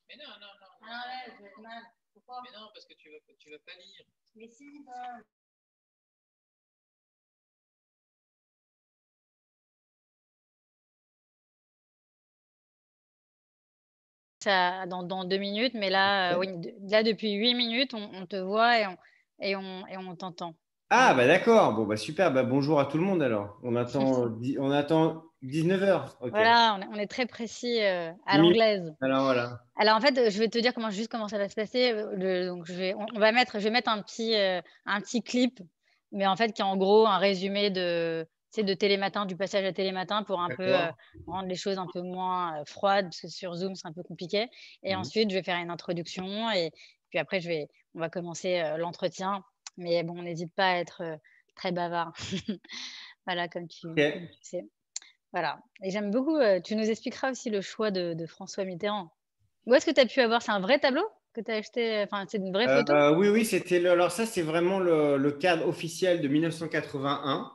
Mais non, non, non. Ah ouais, je vais être mal. Pourquoi? Mais non, parce que tu vas pas lire. Mais si, bah... Ça, dans 2 minutes, mais là, oui, là depuis 8 minutes, on te voit et on t'entend. Ah, bah d'accord. Bon, bah super. Bah, bonjour à tout le monde alors. On attend 19 heures. Ok. Voilà, on est très précis à 10 minutes. l'anglaise. Alors voilà. Alors en fait, je vais te dire juste comment ça va se passer. Donc je vais mettre un petit clip, mais en fait qui est en gros un résumé de, tu sais, de Télématin, du passage à Télématin pour un peu D'accord. rendre les choses un peu moins froides, parce que sur Zoom c'est un peu compliqué. Et Mhm. ensuite je vais faire une introduction et puis après on va commencer l'entretien. Mais bon, n'hésite pas à être très bavard. Voilà, Ok. comme tu sais. Voilà. Et j'aime beaucoup. Tu nous expliqueras aussi le choix de François Mitterrand. Où est-ce que tu as pu avoir? C'est un vrai tableau que tu as acheté? Enfin, c'est une vraie photo? Oui, oui, alors ça, c'est vraiment le cadre officiel de 1981.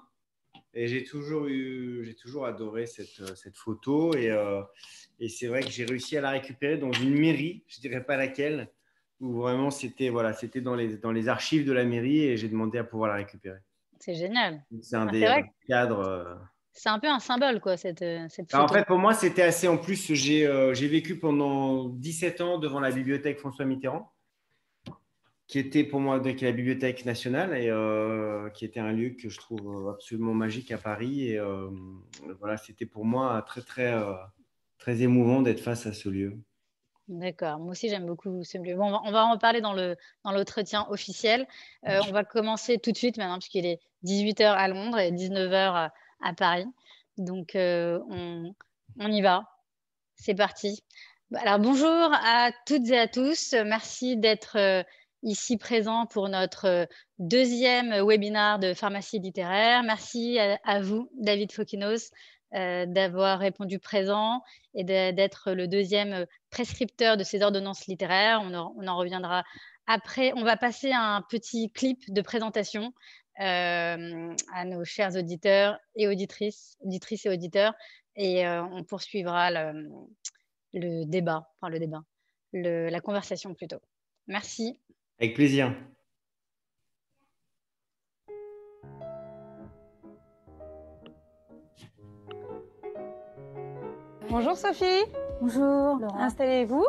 Et j'ai toujours adoré cette photo. Et c'est vrai que j'ai réussi à la récupérer dans une mairie, je dirais pas laquelle, où vraiment c'était dans les archives de la mairie et j'ai demandé à pouvoir la récupérer. C'est génial. C'est un Ah, des c'est vrai que cadres. c'est un peu un symbole, quoi, cette En photo. fait, pour moi, c'était assez. En plus, j'ai vécu pendant 17 ans devant la bibliothèque François Mitterrand, qui était pour moi donc, la bibliothèque nationale et qui était un lieu que je trouve absolument magique à Paris. Et voilà, c'était pour moi très émouvant d'être face à ce lieu. D'accord. Moi aussi, j'aime beaucoup ce lieu. Bon, on va en reparler dans l'entretien officiel. On va commencer tout de suite maintenant, puisqu'il est 18 heures à Londres et 19 heures à Paris. Donc, on y va. C'est parti. Bah, alors bonjour à toutes et à tous. Merci d'être ici présents pour notre deuxième webinaire de pharmacie littéraire. Merci à vous, David Fokinos, d'avoir répondu présent et d'être le deuxième prescripteur de ces ordonnances littéraires. On en reviendra après. On va passer à un petit clip de présentation à nos chers auditeurs et auditrices et auditeurs. Et on poursuivra le débat, enfin le débat, la conversation plutôt. Merci. Avec plaisir. Bonjour Sophie. Bonjour Laura. Installez-vous.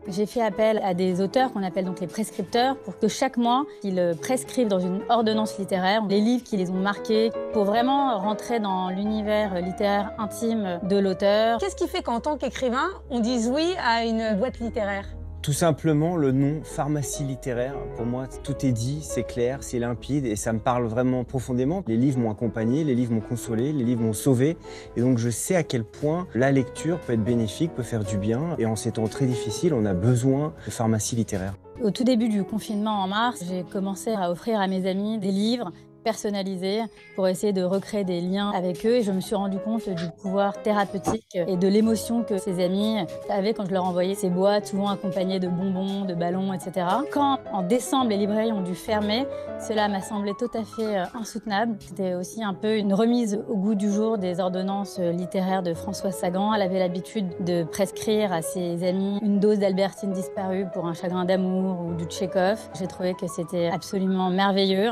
J'ai fait appel à des auteurs qu'on appelle donc les prescripteurs pour que chaque mois, ils prescrivent dans une ordonnance littéraire les livres qui les ont marqués pour vraiment rentrer dans l'univers littéraire intime de l'auteur. Qu'est-ce qui fait qu'en tant qu'écrivain, on dise oui à une boîte littéraire? Tout simplement, le nom pharmacie littéraire, pour moi, tout est dit, c'est clair, c'est limpide et ça me parle vraiment profondément. Les livres m'ont accompagné, les livres m'ont consolé, les livres m'ont sauvé. Et donc, je sais à quel point la lecture peut être bénéfique, peut faire du bien. Et en ces temps très difficiles, on a besoin de pharmacie littéraire. Au tout début du confinement en mars, j'ai commencé à offrir à mes amis des livres personnalisés pour essayer de recréer des liens avec eux et je me suis rendu compte du pouvoir thérapeutique et de l'émotion que ces amis avaient quand je leur envoyais ces boîtes, souvent accompagnées de bonbons, de ballons, etc. Quand en décembre les librairies ont dû fermer, cela m'a semblé tout à fait insoutenable. C'était aussi un peu une remise au goût du jour des ordonnances littéraires de Françoise Sagan. Elle avait l'habitude de prescrire à ses amis une dose d'Albertine disparue pour un chagrin d'amour ou du Tchekhov. J'ai trouvé que c'était absolument merveilleux.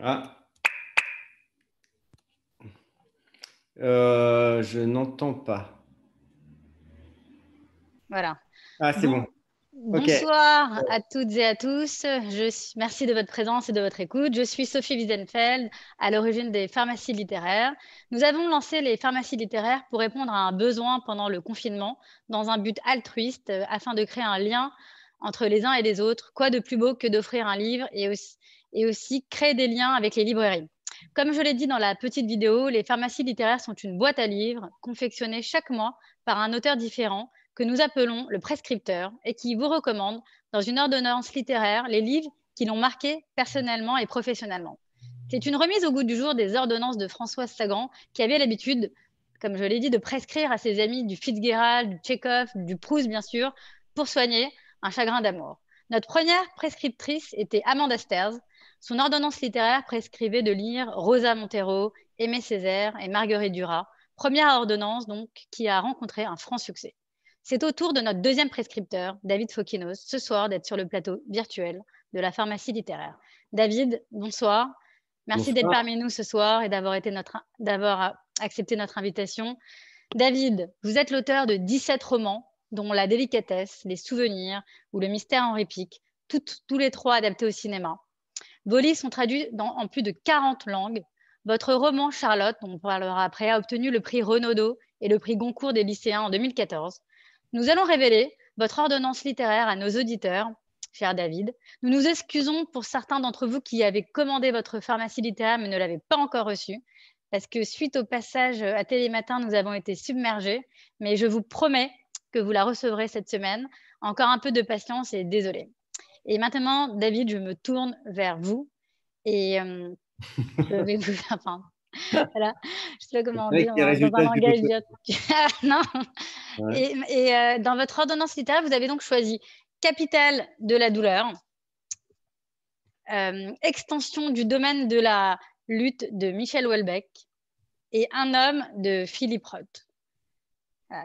Ah. Je n'entends pas. Voilà. Ah, c'est bon. Ok. Bonsoir à toutes et à tous. Merci de votre présence et de votre écoute. Je suis Sophie Wiesenfeld, à l'origine des pharmacies littéraires. Nous avons lancé les pharmacies littéraires pour répondre à un besoin pendant le confinement, dans un but altruiste, afin de créer un lien entre les uns et les autres. Quoi de plus beau que d'offrir un livre et aussi créer des liens avec les librairies. Comme je l'ai dit dans la petite vidéo, les pharmacies littéraires sont une boîte à livres confectionnée chaque mois par un auteur différent que nous appelons le prescripteur et qui vous recommande, dans une ordonnance littéraire, les livres qui l'ont marqué personnellement et professionnellement. C'est une remise au goût du jour des ordonnances de Françoise Sagan, qui avait l'habitude, comme je l'ai dit, de prescrire à ses amis du Fitzgerald, du Tchekhov, du Proust, bien sûr, pour soigner un chagrin d'amour. Notre première prescriptrice était Amanda Stairs. Son ordonnance littéraire prescrivait de lire Rosa Montero, Aimé Césaire et Marguerite Duras. Première ordonnance, donc, qui a rencontré un franc succès. C'est au tour de notre deuxième prescripteur, David Fokinos, ce soir d'être sur le plateau virtuel de la pharmacie littéraire. David, bonsoir. Merci d'être parmi nous ce soir et d'avoir accepté notre invitation. David, vous êtes l'auteur de 17 romans, dont La délicatesse, Les souvenirs ou Le mystère Henri Pic, tous les trois adaptés au cinéma. Vos livres sont traduits en plus de 40 langues. Votre roman Charlotte, dont on parlera après, a obtenu le prix Renaudot et le prix Goncourt des lycéens en 2014. Nous allons révéler votre ordonnance littéraire à nos auditeurs, cher David. Nous nous excusons pour certains d'entre vous qui avaient commandé votre pharmacie littéraire mais ne l'avaient pas encore reçue, parce que suite au passage à Télématin, nous avons été submergés, mais je vous promets que vous la recevrez cette semaine. Encore un peu de patience et désolé. Et maintenant, David, je me tourne vers vous et je vais vous faire... Enfin, voilà, je sais pas comment on dit dans un langage. Non. Ouais. Et dans votre ordonnance littéraire, vous avez donc choisi Capitale de la douleur, Extension du domaine de la lutte de Michel Houellebecq et Un homme de Philippe Roth.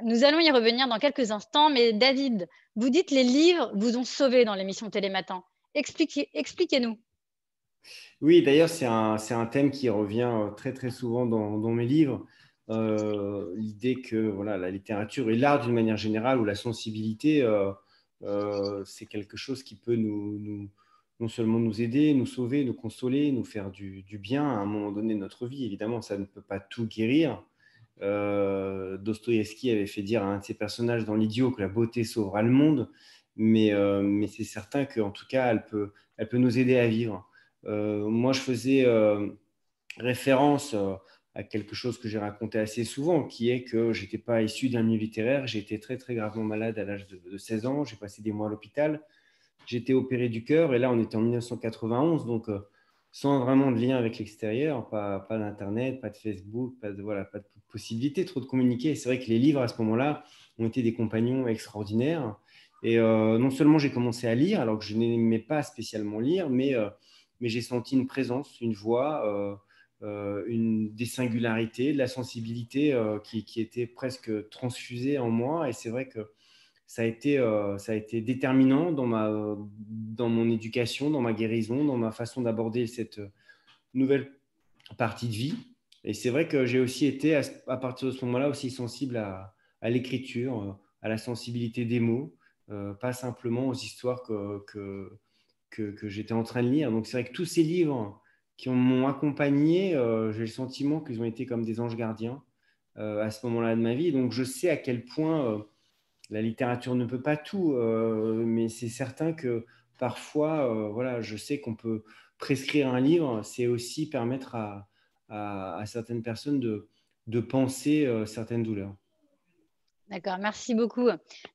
Nous allons y revenir dans quelques instants, mais David, vous dites les livres vous ont sauvé dans l'émission Télématin. Expliquez-nous. Oui, d'ailleurs, c'est un thème qui revient très, très souvent dans mes livres. L'idée que voilà, la littérature et l'art d'une manière générale ou la sensibilité, c'est quelque chose qui peut non seulement nous aider, nous sauver, nous consoler, nous faire du bien à un moment donné de notre vie. Évidemment, ça ne peut pas tout guérir. Dostoïevski avait fait dire à un de ses personnages dans L'Idiot que la beauté sauvera le monde, mais c'est certain qu'en tout cas, elle peut nous aider à vivre. Moi, je faisais référence à quelque chose que j'ai raconté assez souvent, qui est que je n'étais pas issu d'un milieu littéraire. J'ai été très, très gravement malade à l'âge de 16 ans. J'ai passé des mois à l'hôpital. J'ai été opéré du cœur et là, on était en 1991, donc sans vraiment de lien avec l'extérieur, pas d'Internet, pas de Facebook, pas de possibilité trop de communiquer. Et c'est vrai que les livres, à ce moment-là, ont été des compagnons extraordinaires. Et non seulement j'ai commencé à lire, alors que je n'aimais pas spécialement lire, mais j'ai senti une présence, une voix, des singularités, de la sensibilité qui était presque transfusée en moi. Et c'est vrai que ça a été déterminant dans mon éducation, dans ma guérison, dans ma façon d'aborder cette nouvelle partie de vie. Et c'est vrai que j'ai aussi été, à partir de ce moment-là, aussi sensible à l'écriture, à la sensibilité des mots, pas simplement aux histoires que j'étais en train de lire. Donc c'est vrai que tous ces livres qui m'ont accompagné, j'ai le sentiment qu'ils ont été comme des anges gardiens à ce moment-là de ma vie. Donc je sais à quel point la littérature ne peut pas tout, mais c'est certain que parfois, voilà, je sais qu'on peut prescrire un livre, c'est aussi permettre à certaines personnes de penser certaines douleurs. D'accord, merci beaucoup,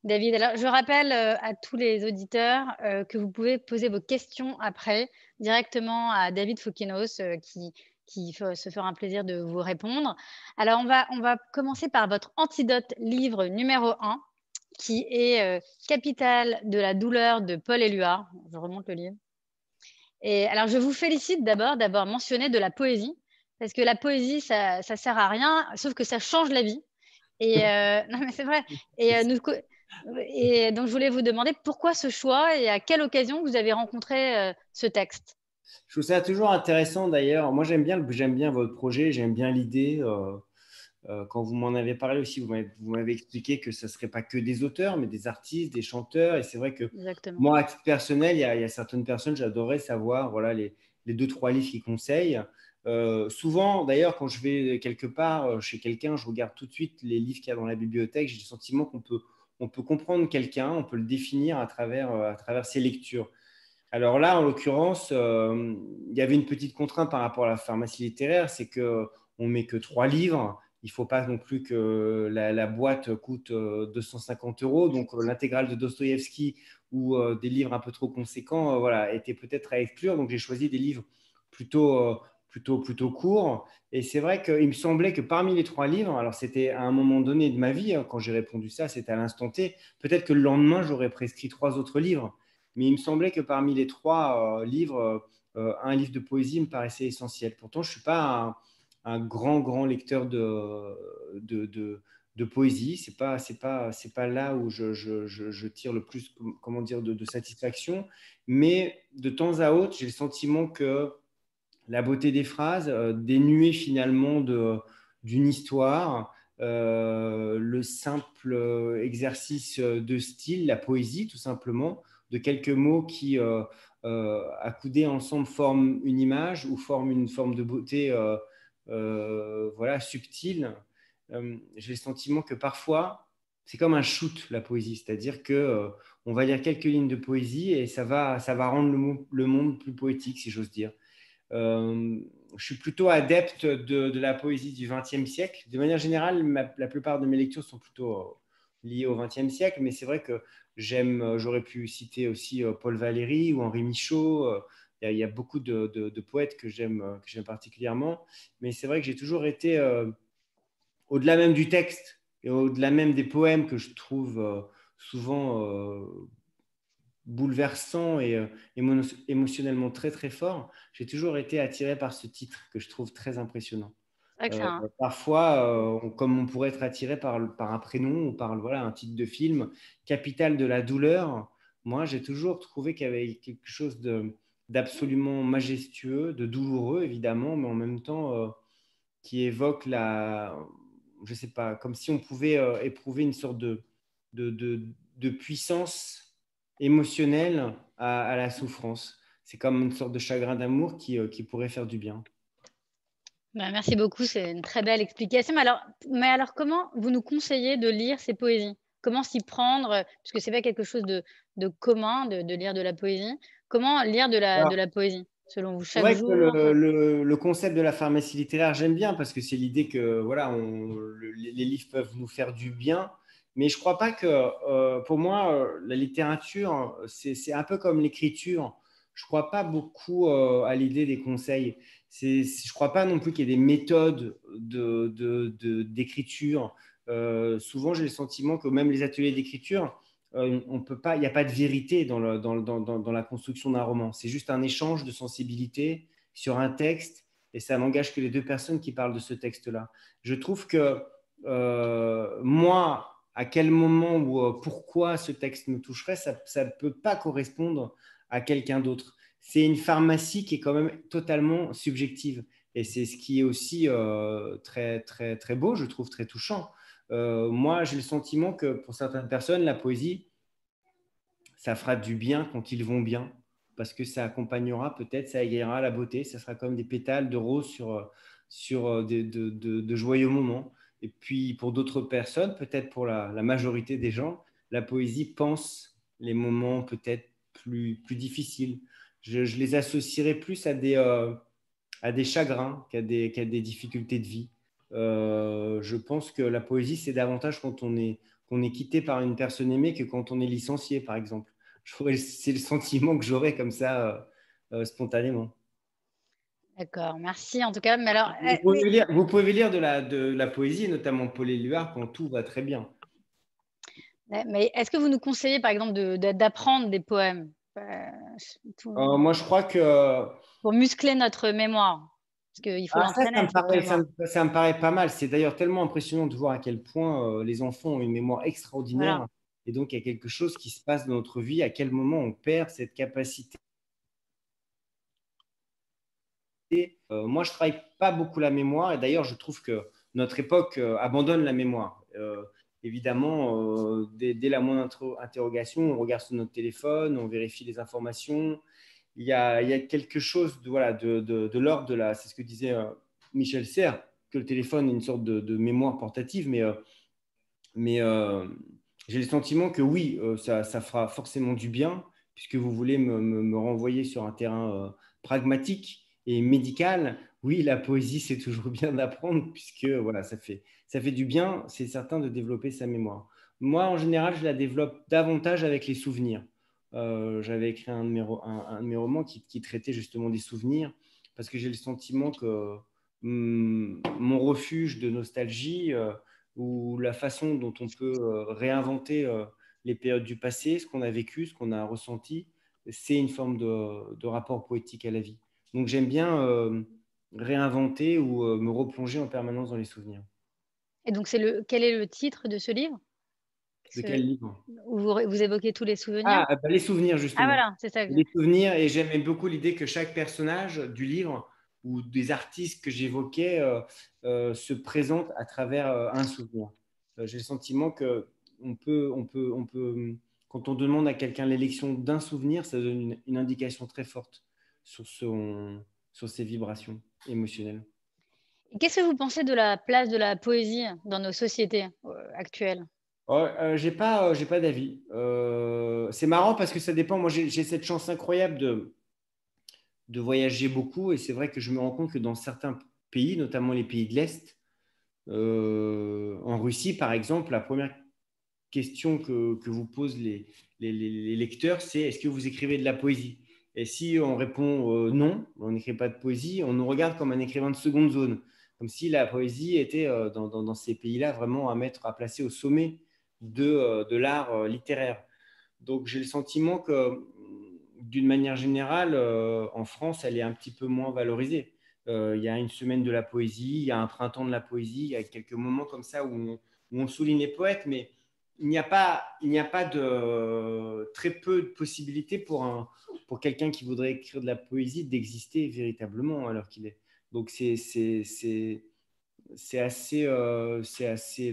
David. Alors, je rappelle à tous les auditeurs que vous pouvez poser vos questions après directement à David Fokinos qui se fera un plaisir de vous répondre. Alors, on va commencer par votre antidote livre numéro 1 qui est Capitale de la douleur de Paul Éluard. Je remonte le livre. Et alors, je vous félicite d'abord d'avoir mentionné de la poésie parce que la poésie, ça sert à rien, sauf que ça change la vie. Et non, mais c'est vrai. Et donc, je voulais vous demander pourquoi ce choix et à quelle occasion vous avez rencontré ce texte. Je trouve ça toujours intéressant d'ailleurs. Moi, j'aime bien votre projet, j'aime bien l'idée. Quand vous m'en avez parlé aussi, vous m'avez expliqué que ce ne serait pas que des auteurs, mais des artistes, des chanteurs. Et c'est vrai que Exactement. Moi, à titre personnel, il y a certaines personnes, j'adorerais savoir voilà, les 2-3 livres qu'ils conseillent. Souvent, d'ailleurs, quand je vais quelque part chez quelqu'un, je regarde tout de suite les livres qu'il y a dans la bibliothèque. J'ai le sentiment qu'on peut comprendre quelqu'un, on peut le définir à travers ses lectures. Alors là, en l'occurrence, il y avait une petite contrainte par rapport à la pharmacie littéraire, c'est qu'on ne met que 3 livres. Il ne faut pas non plus que la boîte coûte 250 €. Donc, l'intégrale de Dostoïevski ou des livres un peu trop conséquents voilà, était peut-être à exclure. Donc, j'ai choisi des livres plutôt courts. Et c'est vrai qu'il me semblait que parmi les 3 livres, alors c'était à un moment donné de ma vie, quand j'ai répondu ça, c'était à l'instant T. Peut-être que le lendemain, j'aurais prescrit 3 autres livres. mais il me semblait que parmi les trois livres, un livre de poésie me paraissait essentiel. Pourtant, je ne suis pas un grand lecteur de poésie. C'est pas là où je tire le plus, comment dire, de satisfaction. Mais de temps à autre, j'ai le sentiment que la beauté des phrases, dénuée finalement d'une histoire, le simple exercice de style, la poésie tout simplement, de quelques mots qui, accoudés ensemble, forment une image ou forment une forme de beauté voilà, subtile. J'ai le sentiment que parfois, c'est comme un shoot, la poésie, c'est-à-dire que on va lire quelques lignes de poésie et ça va rendre le monde plus poétique, si j'ose dire. Je suis plutôt adepte de la poésie du XXe siècle. De manière générale, la plupart de mes lectures sont plutôt liées au XXe siècle, mais c'est vrai que j'aurais pu citer aussi Paul Valéry ou Henri Michaud. Il y a beaucoup de poètes que j'aime particulièrement, mais c'est vrai que j'ai toujours été, au-delà même du texte et au-delà même des poèmes que je trouve souvent bouleversant et émotionnellement très très fort, j'ai toujours été attiré par ce titre que je trouve très impressionnant. C'est vrai que Parfois, comme on pourrait être attiré par un prénom ou par voilà, un titre de film, Capitale de la douleur, moi j'ai toujours trouvé qu'il y avait quelque chose d'absolument majestueux, de douloureux évidemment, mais en même temps qui évoque je sais pas, comme si on pouvait éprouver une sorte de puissance émotionnelle à la souffrance. C'est comme une sorte de chagrin d'amour qui pourrait faire du bien. Bah, merci beaucoup, c'est une très belle explication. Mais alors, comment vous nous conseillez de lire ces poésies? Comment s'y prendre? Puisque c'est pas quelque chose de commun de lire de la poésie. Comment lire de la poésie, selon vous, C'est chaque vrai que jour? le concept de la pharmacie littéraire, j'aime bien parce que c'est l'idée que voilà, les livres peuvent nous faire du bien. Mais je ne crois pas que, pour moi, la littérature, c'est un peu comme l'écriture. Je ne crois pas beaucoup à l'idée des conseils. Je ne crois pas non plus qu'il y ait des méthodes d'écriture. Souvent, j'ai le sentiment que même les ateliers d'écriture, on peut pas, il n'y a pas de vérité dans la construction d'un roman. C'est juste un échange de sensibilité sur un texte et ça n'engage que les deux personnes qui parlent de ce texte-là. Je trouve que moi, à quel moment ou pourquoi ce texte me toucherait, ça ne peut pas correspondre à quelqu'un d'autre. C'est une pharmacie qui est quand même totalement subjective. Et c'est ce qui est aussi très, très, très beau, je trouve, très touchant. Moi, j'ai le sentiment que pour certaines personnes, la poésie, ça fera du bien quand ils vont bien, parce que ça accompagnera peut-être, ça égayera la beauté, ça sera comme des pétales de rose sur de joyeux moments. Et puis pour d'autres personnes, peut-être pour la majorité des gens, la poésie pense les moments peut-être plus difficiles. Je les associerais plus à des chagrins qu'à des difficultés de vie. Je pense que la poésie, c'est davantage quand qu'on est quitté par une personne aimée que quand on est licencié, par exemple. C'est le sentiment que j'aurais comme ça, spontanément. D'accord, merci en tout cas. Mais alors, Vous pouvez lire de la poésie, notamment Paul Éluard, quand tout va très bien. mais est-ce que vous nous conseillez, par exemple, d'apprendre des poèmes Moi, je crois que pour muscler notre mémoire? Parce qu'il faut l'entraîner, cette mémoire. ça me paraît pas mal. C'est d'ailleurs tellement impressionnant de voir à quel point les enfants ont une mémoire extraordinaire. Voilà. Et donc, il y a quelque chose qui se passe dans notre vie, à quel moment on perd cette capacité. Moi, je ne travaille pas beaucoup la mémoire. Et d'ailleurs, je trouve que notre époque abandonne la mémoire. Évidemment, dès la moindre interrogation, on regarde sur notre téléphone, on vérifie les informations. Il y a quelque chose de l'ordre de la. C'est ce que disait Michel Serres, que le téléphone est une sorte de mémoire portative, mais j'ai le sentiment que oui, ça fera forcément du bien, puisque vous voulez me renvoyer sur un terrain pragmatique et médical. Oui, la poésie, c'est toujours bien d'apprendre, puisque voilà, ça fait du bien, c'est certain, de développer sa mémoire. Moi, en général, je la développe davantage avec les souvenirs. J'avais écrit un de mes romans qui traitait justement des souvenirs, parce que j'ai le sentiment que mon refuge de nostalgie, ou la façon dont on peut réinventer les périodes du passé, ce qu'on a vécu, ce qu'on a ressenti, c'est une forme de rapport poétique à la vie. Donc j'aime bien réinventer ou me replonger en permanence dans les souvenirs. Et donc, quel est le titre de ce livre? De quel livre? Où vous évoquez tous les souvenirs? Ah, bah, les souvenirs, Ah justement. voilà, c'est ça. Les souvenirs, et j'aimais beaucoup l'idée que chaque personnage du livre ou des artistes que j'évoquais se présente à travers un souvenir. J'ai le sentiment que quand on demande à quelqu'un l'élection d'un souvenir, ça donne une indication très forte sur ses vibrations émotionnelles. Qu'est-ce que vous pensez de la place de la poésie dans nos sociétés actuelles? J'ai pas d'avis. C'est marrant parce que ça dépend. Moi, j'ai cette chance incroyable de voyager beaucoup, et c'est vrai que je me rends compte que dans certains pays, notamment les pays de l'Est, en Russie par exemple, la première question que vous posent les lecteurs, c'est: est-ce que vous écrivez de la poésie? Et si on répond non, on n'écrit pas de poésie, on nous regarde comme un écrivain de seconde zone, comme si la poésie était dans ces pays-là vraiment à placer au sommet de l'art littéraire. Donc j'ai le sentiment que d'une manière générale, en France, elle est un petit peu moins valorisée. Il y a une semaine de la poésie, il y a un printemps de la poésie, il y a quelques moments comme ça où on souligne les poètes, mais il n'y a pas très peu de possibilités pour quelqu'un qui voudrait écrire de la poésie d'exister véritablement alors qu'il est. Donc c'est assez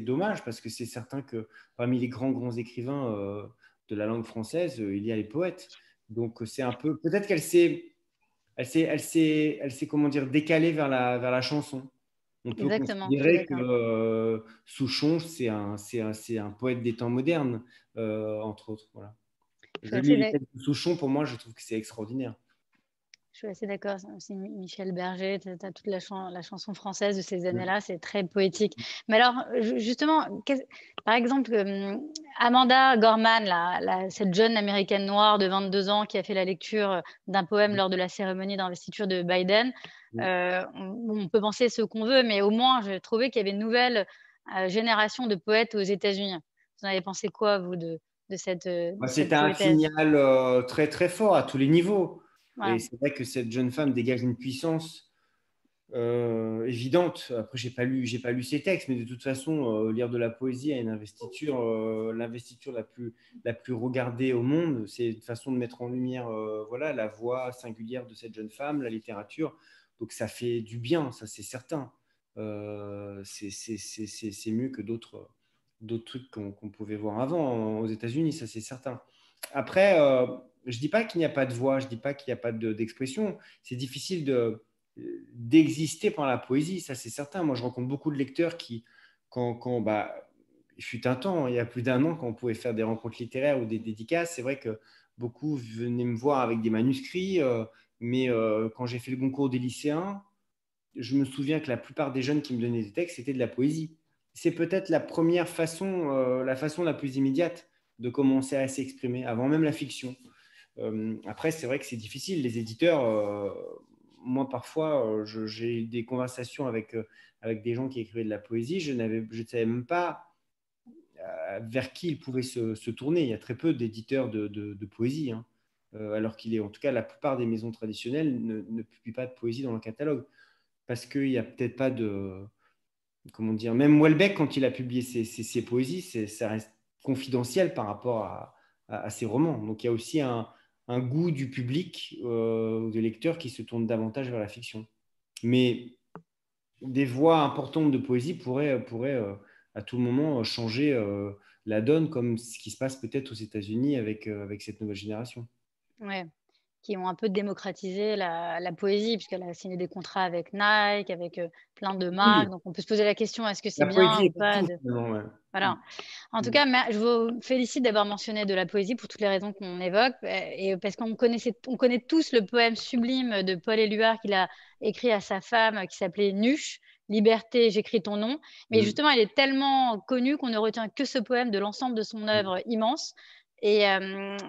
dommage, parce que c'est certain que parmi les grands écrivains de la langue française, il y a les poètes. Donc c'est un peu, peut-être qu'elle s'est comment dire, décalée vers la chanson. On peut Exactement, je suis considérer que d'accord. Souchon, c'est un poète des temps modernes, entre autres. Voilà. Je suis Je lis assez les d'ac- textes de Souchon, pour moi, je trouve que c'est extraordinaire. je suis assez d'accord. Aussi, Michel Berger, tu as toute la chanson française de ces années-là, c'est très poétique. Mais alors, justement, par exemple, Amanda Gorman, cette jeune américaine noire de 22 ans qui a fait la lecture d'un poème lors de la cérémonie d'investiture de Biden, on peut penser ce qu'on veut, mais au moins, j'ai trouvé qu'il y avait une nouvelle génération de poètes aux États-Unis. Vous en avez pensé quoi, vous, de cette C'est un poétesse? signal très très fort à tous les niveaux. Et Voilà. c'est vrai que cette jeune femme dégage une puissance évidente. Après, j'ai pas lu ses textes, mais de toute façon, lire de la poésie a une investiture, l'investiture la plus regardée au monde. C'est une façon de mettre en lumière, voilà, la voix singulière de cette jeune femme, la littérature. Donc ça fait du bien, ça c'est certain. C'est mieux que d'autres trucs qu'on pouvait voir avant aux États-Unis, ça c'est certain. Après, je dis pas qu'il n'y a pas de voix, je dis pas qu'il n'y a pas d'expression. C'est difficile d'exister par la poésie, ça c'est certain. Moi, je rencontre beaucoup de lecteurs qui, il fut un temps, il y a plus d'un an, quand on pouvait faire des rencontres littéraires ou des dédicaces, c'est vrai que beaucoup venaient me voir avec des manuscrits, mais quand j'ai fait le concours des lycéens, je me souviens que la plupart des jeunes qui me donnaient des textes, c'était de la poésie. C'est peut-être la première façon, la façon la plus immédiate de commencer à s'exprimer, avant même la fiction. Après, c'est vrai que c'est difficile. Les éditeurs, moi, parfois, j'ai eu des conversations avec des gens qui écrivaient de la poésie. Je ne savais même pas vers qui ils pouvaient se tourner. Il y a très peu d'éditeurs de poésie, hein. Alors qu'il est, en tout cas, la plupart des maisons traditionnelles ne publient pas de poésie dans leur catalogue. Parce qu'il n'y a peut-être pas de. Comment dire, même Houellebecq, quand il a publié ses poésies, ça reste confidentiel par rapport à ses romans. Donc il y a aussi un goût du public, des lecteurs, qui se tournent davantage vers la fiction. Mais des voix importantes de poésie pourraient à tout moment changer la donne, comme ce qui se passe peut-être aux États-Unis avec cette nouvelle génération. Ouais, qui ont un peu démocratisé la poésie, puisqu'elle a signé des contrats avec Nike, avec plein de marques. Oui, Donc, on peut se poser la question, est-ce que c'est la bien poésie ou est pas partout, de... finalement, ouais. Voilà. En tout cas, je vous félicite d'avoir mentionné de la poésie pour toutes les raisons qu'on évoque, et parce on connaît tous le poème sublime de Paul Éluard qu'il a écrit à sa femme, qui s'appelait Nuche, Liberté, j'écris ton nom. Mais justement, il est tellement connu qu'on ne retient que ce poème de l'ensemble de son œuvre immense. Et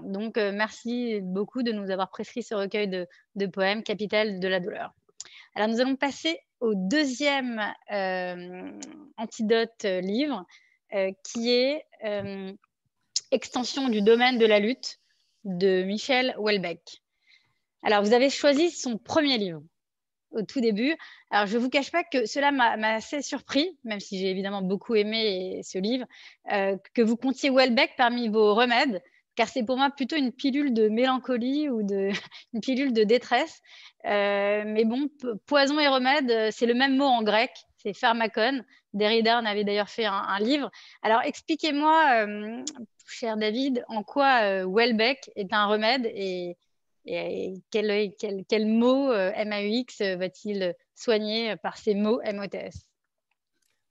donc, merci beaucoup de nous avoir prescrit ce recueil de poèmes, Capitale de la douleur. Alors, nous allons passer au deuxième antidote livre, qui est Extension du domaine de la lutte de Michel Houellebecq. Alors, vous avez choisi son premier livre au tout début. Alors, je ne vous cache pas que cela m'a assez surpris, même si j'ai évidemment beaucoup aimé ce livre, que vous comptiez Houellebecq parmi vos remèdes, car c'est pour moi plutôt une pilule de mélancolie ou une pilule de détresse. Mais bon, poison et remède, c'est le même mot en grec, c'est pharmakon. Derrida en avait d'ailleurs fait un livre. Alors, expliquez-moi, cher David, en quoi Houellebecq est un remède et quel mot MAUX va-t-il soigner par ces mots MOTS?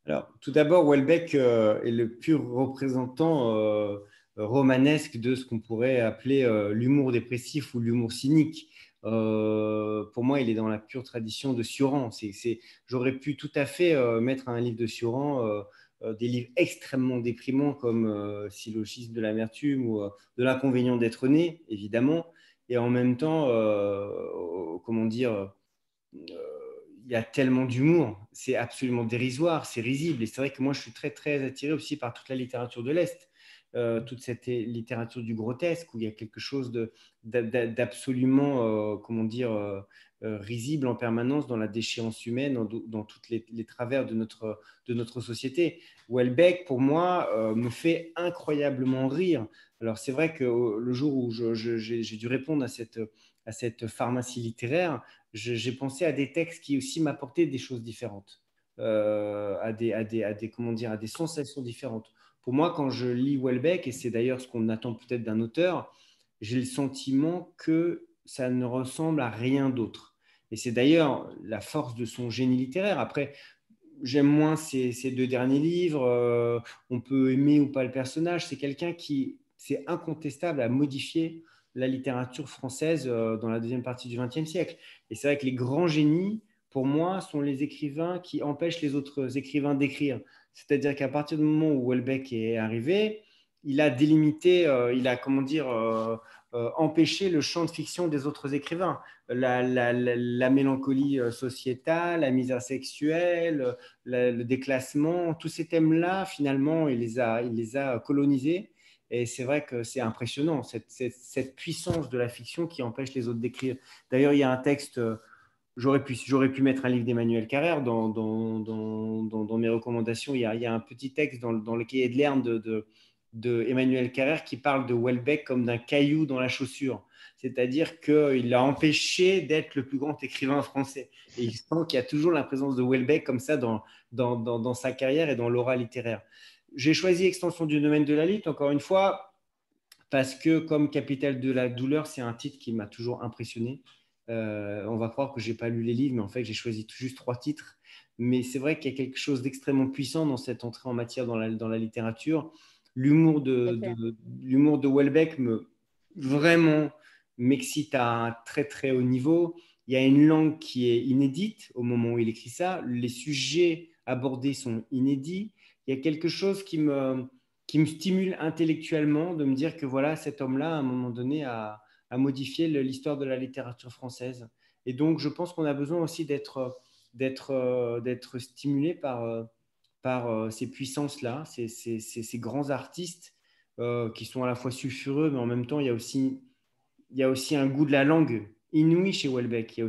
Alors, tout d'abord, Houellebecq est le pur représentant romanesque de ce qu'on pourrait appeler l'humour dépressif ou l'humour cynique. Pour moi, il est dans la pure tradition de Cioran. J'aurais pu tout à fait mettre un livre de Cioran, des livres extrêmement déprimants comme Syllogisme de l'amertume ou de l'inconvénient d'être né, évidemment. Et en même temps, comment dire, il y a tellement d'humour, c'est absolument dérisoire, c'est risible. Et c'est vrai que moi, je suis très, très attiré aussi par toute la littérature de l'Est, toute cette littérature du grotesque, où il y a quelque chose d'absolument, comment dire, risible en permanence dans la déchéance humaine, dans toutes les travers de notre société. Houellebecq, pour moi, me fait incroyablement rire. Alors, c'est vrai que le jour où j'ai dû répondre à cette pharmacie littéraire, j'ai pensé à des textes qui aussi m'apportaient des choses différentes, comment dire, à des sensations différentes. Pour moi, quand je lis Houellebecq, et c'est d'ailleurs ce qu'on attend peut-être d'un auteur, j'ai le sentiment que ça ne ressemble à rien d'autre. Et c'est d'ailleurs la force de son génie littéraire. Après, j'aime moins ces deux derniers livres. On peut aimer ou pas le personnage. C'est quelqu'un qui, c'est incontestable, a modifié la littérature française dans la deuxième partie du XXe siècle. Et c'est vrai que les grands génies, pour moi, sont les écrivains qui empêchent les autres écrivains d'écrire. C'est-à-dire qu'à partir du moment où Houellebecq est arrivé, il a délimité, il a, comment dire, empêché le champ de fiction des autres écrivains. La mélancolie sociétale, la misère sexuelle, le déclassement, tous ces thèmes-là, finalement, il les a colonisés. Et c'est vrai que c'est impressionnant, cette puissance de la fiction qui empêche les autres d'écrire. D'ailleurs, il y a un texte, j'aurais pu mettre un livre d'Emmanuel Carrère dans mes recommandations. Il y a un petit texte dans le cahier de Lerne de Emmanuel Carrère qui parle de Houellebecq comme d'un caillou dans la chaussure. C'est-à-dire qu'il l'a empêché d'être le plus grand écrivain français. Et il sent qu'il y a toujours la présence de Houellebecq comme ça dans sa carrière et dans l'aura littéraire. J'ai choisi Extension du domaine de la lutte, encore une fois, parce que comme Capitale de la douleur, c'est un titre qui m'a toujours impressionné. On va croire que je n'ai pas lu les livres, mais en fait, j'ai choisi juste 3 titres. Mais c'est vrai qu'il y a quelque chose d'extrêmement puissant dans cette entrée en matière dans la littérature. L'humour de Houellebecq vraiment m'excite à un très, très haut niveau. Il y a une langue qui est inédite au moment où il écrit ça. Les sujets abordés sont inédits. Il y a quelque chose qui me stimule intellectuellement de me dire que voilà, cet homme-là, à un moment donné, a modifié l'histoire de la littérature française. Et donc, je pense qu'on a besoin aussi d'être stimulé par ces puissances-là, ces grands artistes qui sont à la fois sulfureux, mais en même temps, il y a aussi un goût de la langue inouï chez Houellebecq. Il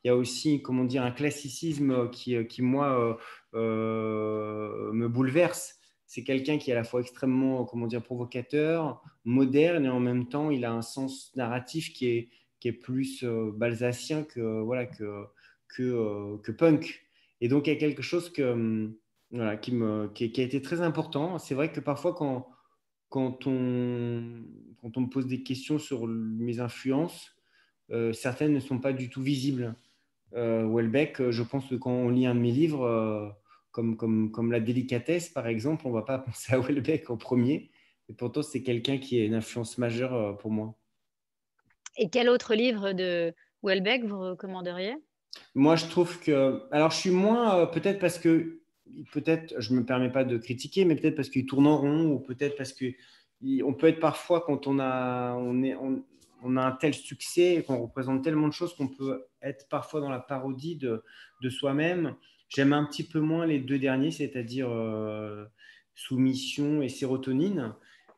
y a aussi comment dire, un classicisme qui moi, me bouleverse. C'est quelqu'un qui est à la fois extrêmement, comment dire, provocateur, moderne, et en même temps, il a un sens narratif qui est plus balzacien voilà, que punk. Et donc, il y a quelque chose voilà, qui a été très important. C'est vrai que parfois, quand on me pose des questions sur mes influences, certaines ne sont pas du tout visibles. Houellebecq, je pense que quand on lit un de mes livres, comme La délicatesse, par exemple, on ne va pas penser à Houellebecq en premier. Et pourtant, c'est quelqu'un qui est une influence majeure pour moi. Et quel autre livre de Houellebecq vous recommanderiez? Moi, je trouve que… Alors, je suis moins… peut-être parce que… Peut-être, je ne me permets pas de critiquer, mais peut-être parce qu'il tourne en rond, ou peut-être parce qu'on peut être parfois, quand on a un tel succès et qu'on représente tellement de choses, qu'on peut être parfois dans la parodie de soi-même. J'aime un petit peu moins les deux derniers, c'est-à-dire Soumission et Sérotonine.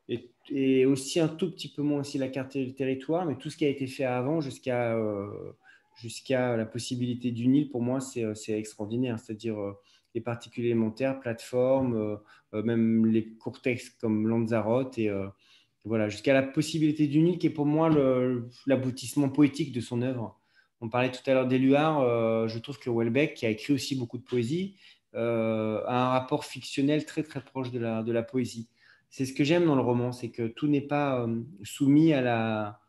Et et aussi un tout petit peu moins aussi la carte du territoire, mais tout ce qui a été fait avant jusqu'à la possibilité d'une île, pour moi, c'est extraordinaire. C'est-à-dire les particules élémentaires, plateformes, même les courts textes comme Lanzarote, et voilà, jusqu'à la possibilité d'une île qui est pour moi l'aboutissement poétique de son œuvre. On parlait tout à l'heure d'Éluard, je trouve que Houellebecq, qui a écrit aussi beaucoup de poésie, a un rapport fictionnel très très proche de la poésie. C'est ce que j'aime dans le roman, c'est que tout n'est pas soumis à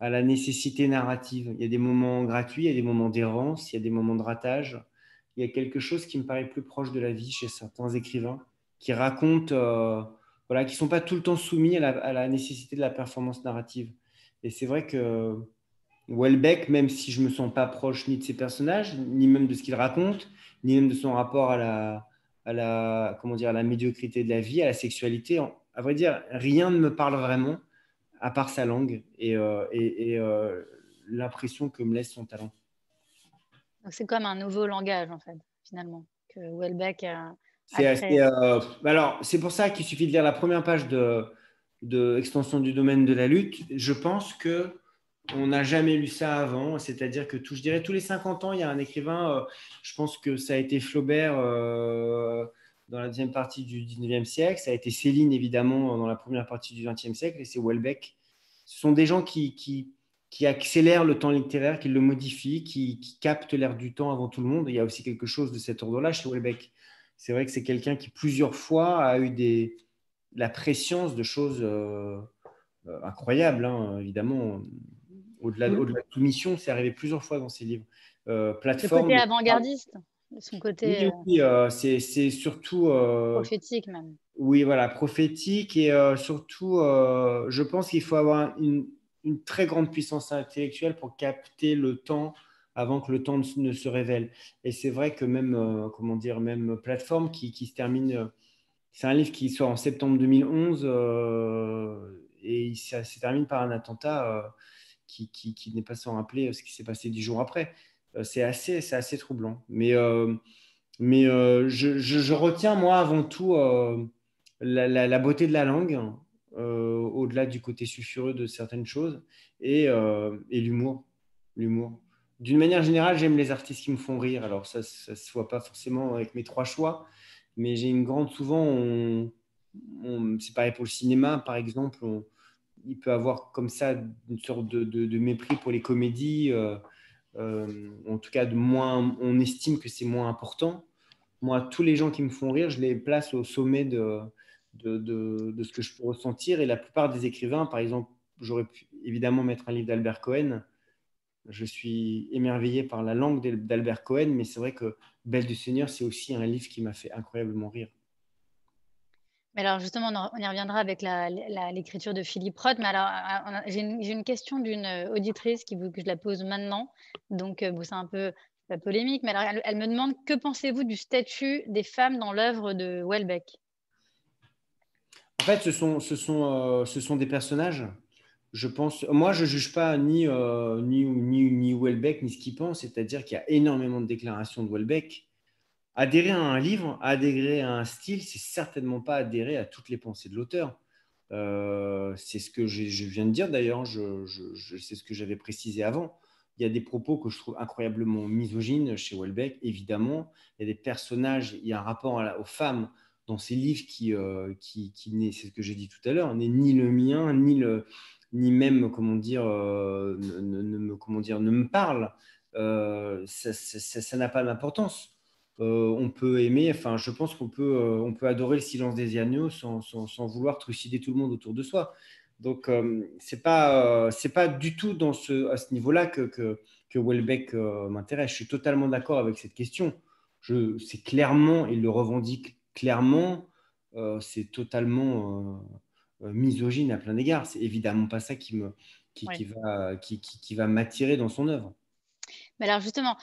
la nécessité narrative. Il y a des moments gratuits, il y a des moments d'errance, il y a des moments de ratage. Il y a quelque chose qui me paraît plus proche de la vie chez certains écrivains qui racontent, voilà, qui ne sont pas tout le temps soumis à la nécessité de la performance narrative. Et c'est vrai que Houellebecq, même si je ne me sens pas proche ni de ses personnages, ni même de ce qu'il raconte, ni même de son rapport comment dire, à la médiocrité de la vie, à la sexualité, à vrai dire, rien ne me parle vraiment, à part sa langue et l'impression que me laisse son talent. Donc, c'est comme un nouveau langage, en fait, finalement, que Houellebecq a C'est créé. alors, c'est pour ça qu'il suffit de lire la première page de Extension du domaine de la lutte. Je pense que on n'a jamais lu ça avant, c'est-à-dire que je dirais tous les 50 ans, il y a un écrivain, je pense que ça a été Flaubert dans la deuxième partie du 19e siècle, ça a été Céline évidemment dans la première partie du 20e siècle, et c'est Houellebecq. Ce sont des gens qui accélèrent le temps littéraire, qui le modifient, qui captent l'air du temps avant tout le monde. Il y a aussi quelque chose de cet ordre-là chez Houellebecq. C'est vrai que c'est quelqu'un qui plusieurs fois a eu la préscience de choses incroyables, hein, évidemment. Au-delà de toute mission, c'est arrivé plusieurs fois dans ses livres. Le Plateforme. côté avant-gardiste, son côté Oui, c'est surtout. prophétique même. Oui, voilà, prophétique et surtout, je pense qu'il faut avoir une très grande puissance intellectuelle pour capter le temps avant que le temps ne se révèle. Et c'est vrai que même, comment dire, même Plateforme qui se termine, c'est un livre qui sort en septembre 2011 et ça se termine par un attentat qui n'est pas sans rappeler ce qui s'est passé 10 jours après. C'est assez troublant. Mais je retiens, moi, avant tout, la beauté de la langue, au-delà du côté sulfureux de certaines choses, et l'humour. L'humour. D'une manière générale, j'aime les artistes qui me font rire. Alors, ça ne se voit pas forcément avec mes trois choix, mais j'ai une grande. Souvent, c'est pareil pour le cinéma, par exemple, il peut avoir comme ça une sorte de mépris pour les comédies. En tout cas, on estime que c'est moins important. Moi, tous les gens qui me font rire, je les place au sommet de ce que je peux ressentir. Et la plupart des écrivains, par exemple, j'aurais pu évidemment mettre un livre d'Albert Cohen. Je suis émerveillé par la langue d'Albert Cohen, mais c'est vrai que Belle du Seigneur, c'est aussi un livre qui m'a fait incroyablement rire. Mais alors justement, on y reviendra avec l'écriture de Philippe Roth. Mais alors, j'ai une question d'une auditrice que je la pose maintenant. Donc, bon, c'est un peu pas polémique, mais alors, elle me demande que pensez-vous du statut des femmes dans l'œuvre de Houellebecq? En fait, ce sont des personnages. Je pense, moi, je ne juge pas ni Houellebecq, ni ce qu'il pense. C'est-à-dire qu'il y a énormément de déclarations de Houellebecq. Adhérer à un livre, adhérer à un style, c'est certainement pas adhérer à toutes les pensées de l'auteur. C'est ce que je viens de dire d'ailleurs, c'est ce que j'avais précisé avant. Il y a des propos que je trouve incroyablement misogynes chez Houellebecq, évidemment. Il y a des personnages, il y a un rapport aux femmes dans ces livres qui n'est, c'est ce que j'ai dit tout à l'heure, n'est ni le mien, ni même, comment dire, ne me parle. Ça n'a pas d'importance. On peut aimer, enfin, je pense qu'on peut adorer le silence des agneaux sans vouloir trucider tout le monde autour de soi. Donc, c'est pas du tout à ce niveau-là que Houellebecq m'intéresse. Je suis totalement d'accord avec cette question. C'est clairement, il le revendique clairement, c'est totalement misogyne à plein d'égards. C'est évidemment pas ça qui va m'attirer dans son œuvre. Mais alors justement,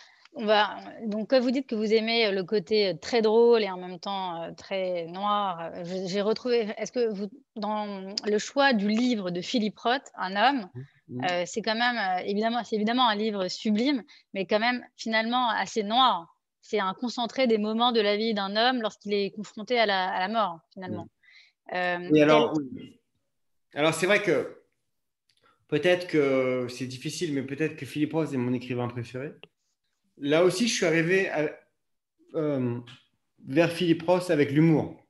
donc quand vous dites que vous aimez le côté très drôle et en même temps très noir, j'ai retrouvé, est-ce que dans le choix du livre de Philippe Roth, Un homme, c'est quand même, c'est évidemment un livre sublime, mais quand même finalement assez noir. C'est un concentré des moments de la vie d'un homme lorsqu'il est confronté à la mort, finalement. Et alors, oui. Alors, c'est vrai que peut-être que c'est difficile, mais peut-être que Philippe Roth est mon écrivain préféré. Là aussi, je suis arrivé euh, vers Philippe Roth avec l'humour,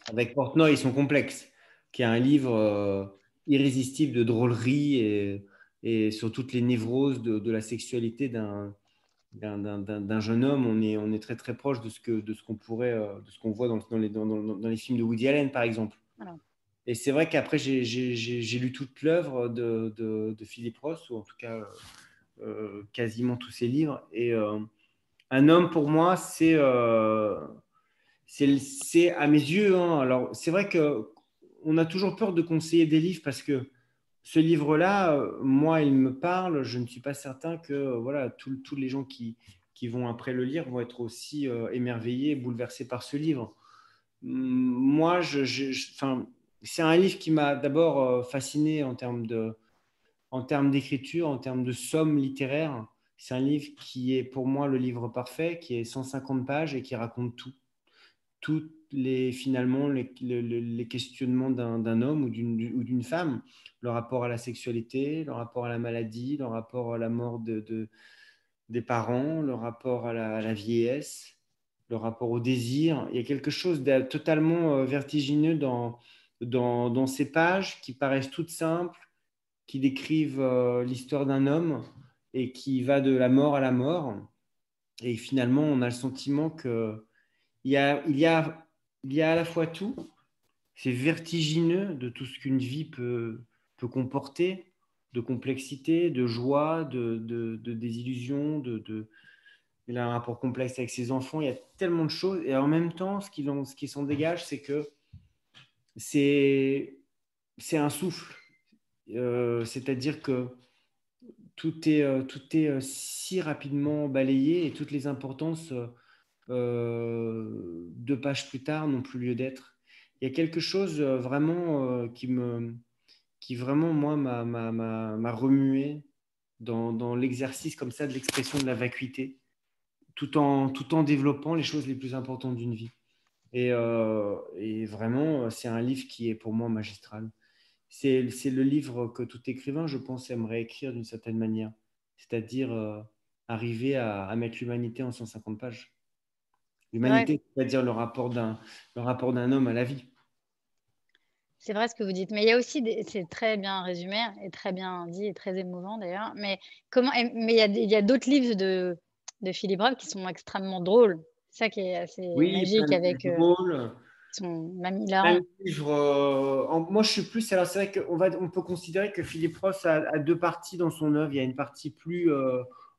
avec Portnoy et son complexe, qui est un livre irrésistible de drôlerie et sur toutes les névroses de la sexualité d'un jeune homme. On est très très proche de ce qu'on pourrait, de ce qu'on voit dans les films de Woody Allen, par exemple. Voilà. Et c'est vrai qu'après, j'ai lu toute l'œuvre de Philippe Roth, ou en tout cas quasiment tous ses livres. Et un homme, pour moi, c'est à mes yeux, hein. Alors, c'est vrai qu'on a toujours peur de conseiller des livres parce que ce livre-là, moi, il me parle. Je ne suis pas certain que voilà, tous les gens qui vont après le lire vont être aussi émerveillés, bouleversés par ce livre. Moi, enfin, c'est un livre qui m'a d'abord fasciné en termes d'écriture, en termes de somme littéraire. C'est un livre qui est pour moi le livre parfait, qui est 150 pages et qui raconte tout. Finalement, les questionnements d'un homme ou d'une femme, le rapport à la sexualité, le rapport à la maladie, le rapport à la mort des parents, le rapport à la vieillesse, le rapport au désir. Il y a quelque chose de totalement vertigineux dans ces pages qui paraissent toutes simples, qui décrivent l'histoire d'un homme et qui va de la mort à la mort. Et finalement, on a le sentiment qu'il y a à la fois tout, c'est vertigineux de tout ce qu'une vie peut comporter, de complexité, de joie, de désillusion, il a un rapport complexe avec ses enfants, il y a tellement de choses. Et en même temps, ce qui s'en dégage, c'est que c'est un souffle. C'est-à-dire que tout est si rapidement balayé et toutes les importances, 2 pages plus tard, n'ont plus lieu d'être. Il y a quelque chose vraiment qui vraiment, moi, m'a remué dans l'exercice comme ça de l'expression de la vacuité, tout en développant les choses les plus importantes d'une vie. Et vraiment, c'est un livre qui est pour moi magistral. C'est le livre que tout écrivain, je pense, aimerait écrire d'une certaine manière, c'est-à-dire arriver à mettre l'humanité en 150 pages. Ouais, L'humanité, c'est-à-dire le rapport d'un homme à la vie. c'est vrai ce que vous dites. Mais il y a aussi c'est très bien résumé et très bien dit et très émouvant d'ailleurs. Mais mais il y a d'autres livres de Philippe Roth qui sont extrêmement drôles. C'est ça qui est assez Oui, plein magique de avec drôles. qui sont même Un hilarants. livre, moi, je suis plus. Alors, c'est vrai on peut considérer que Philippe Roth a 2 parties dans son œuvre. Il y a une partie plus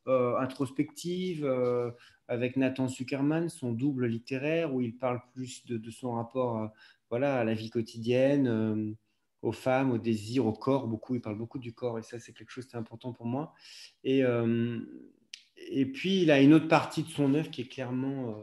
introspective avec Nathan Zuckerman, son double littéraire, où il parle plus de son rapport voilà, à la vie quotidienne, aux femmes, au désir, au corps. Beaucoup, il parle beaucoup du corps, et ça, c'est quelque chose qui est important pour moi. Et, euh, et puis, il a une autre partie de son œuvre qui est clairement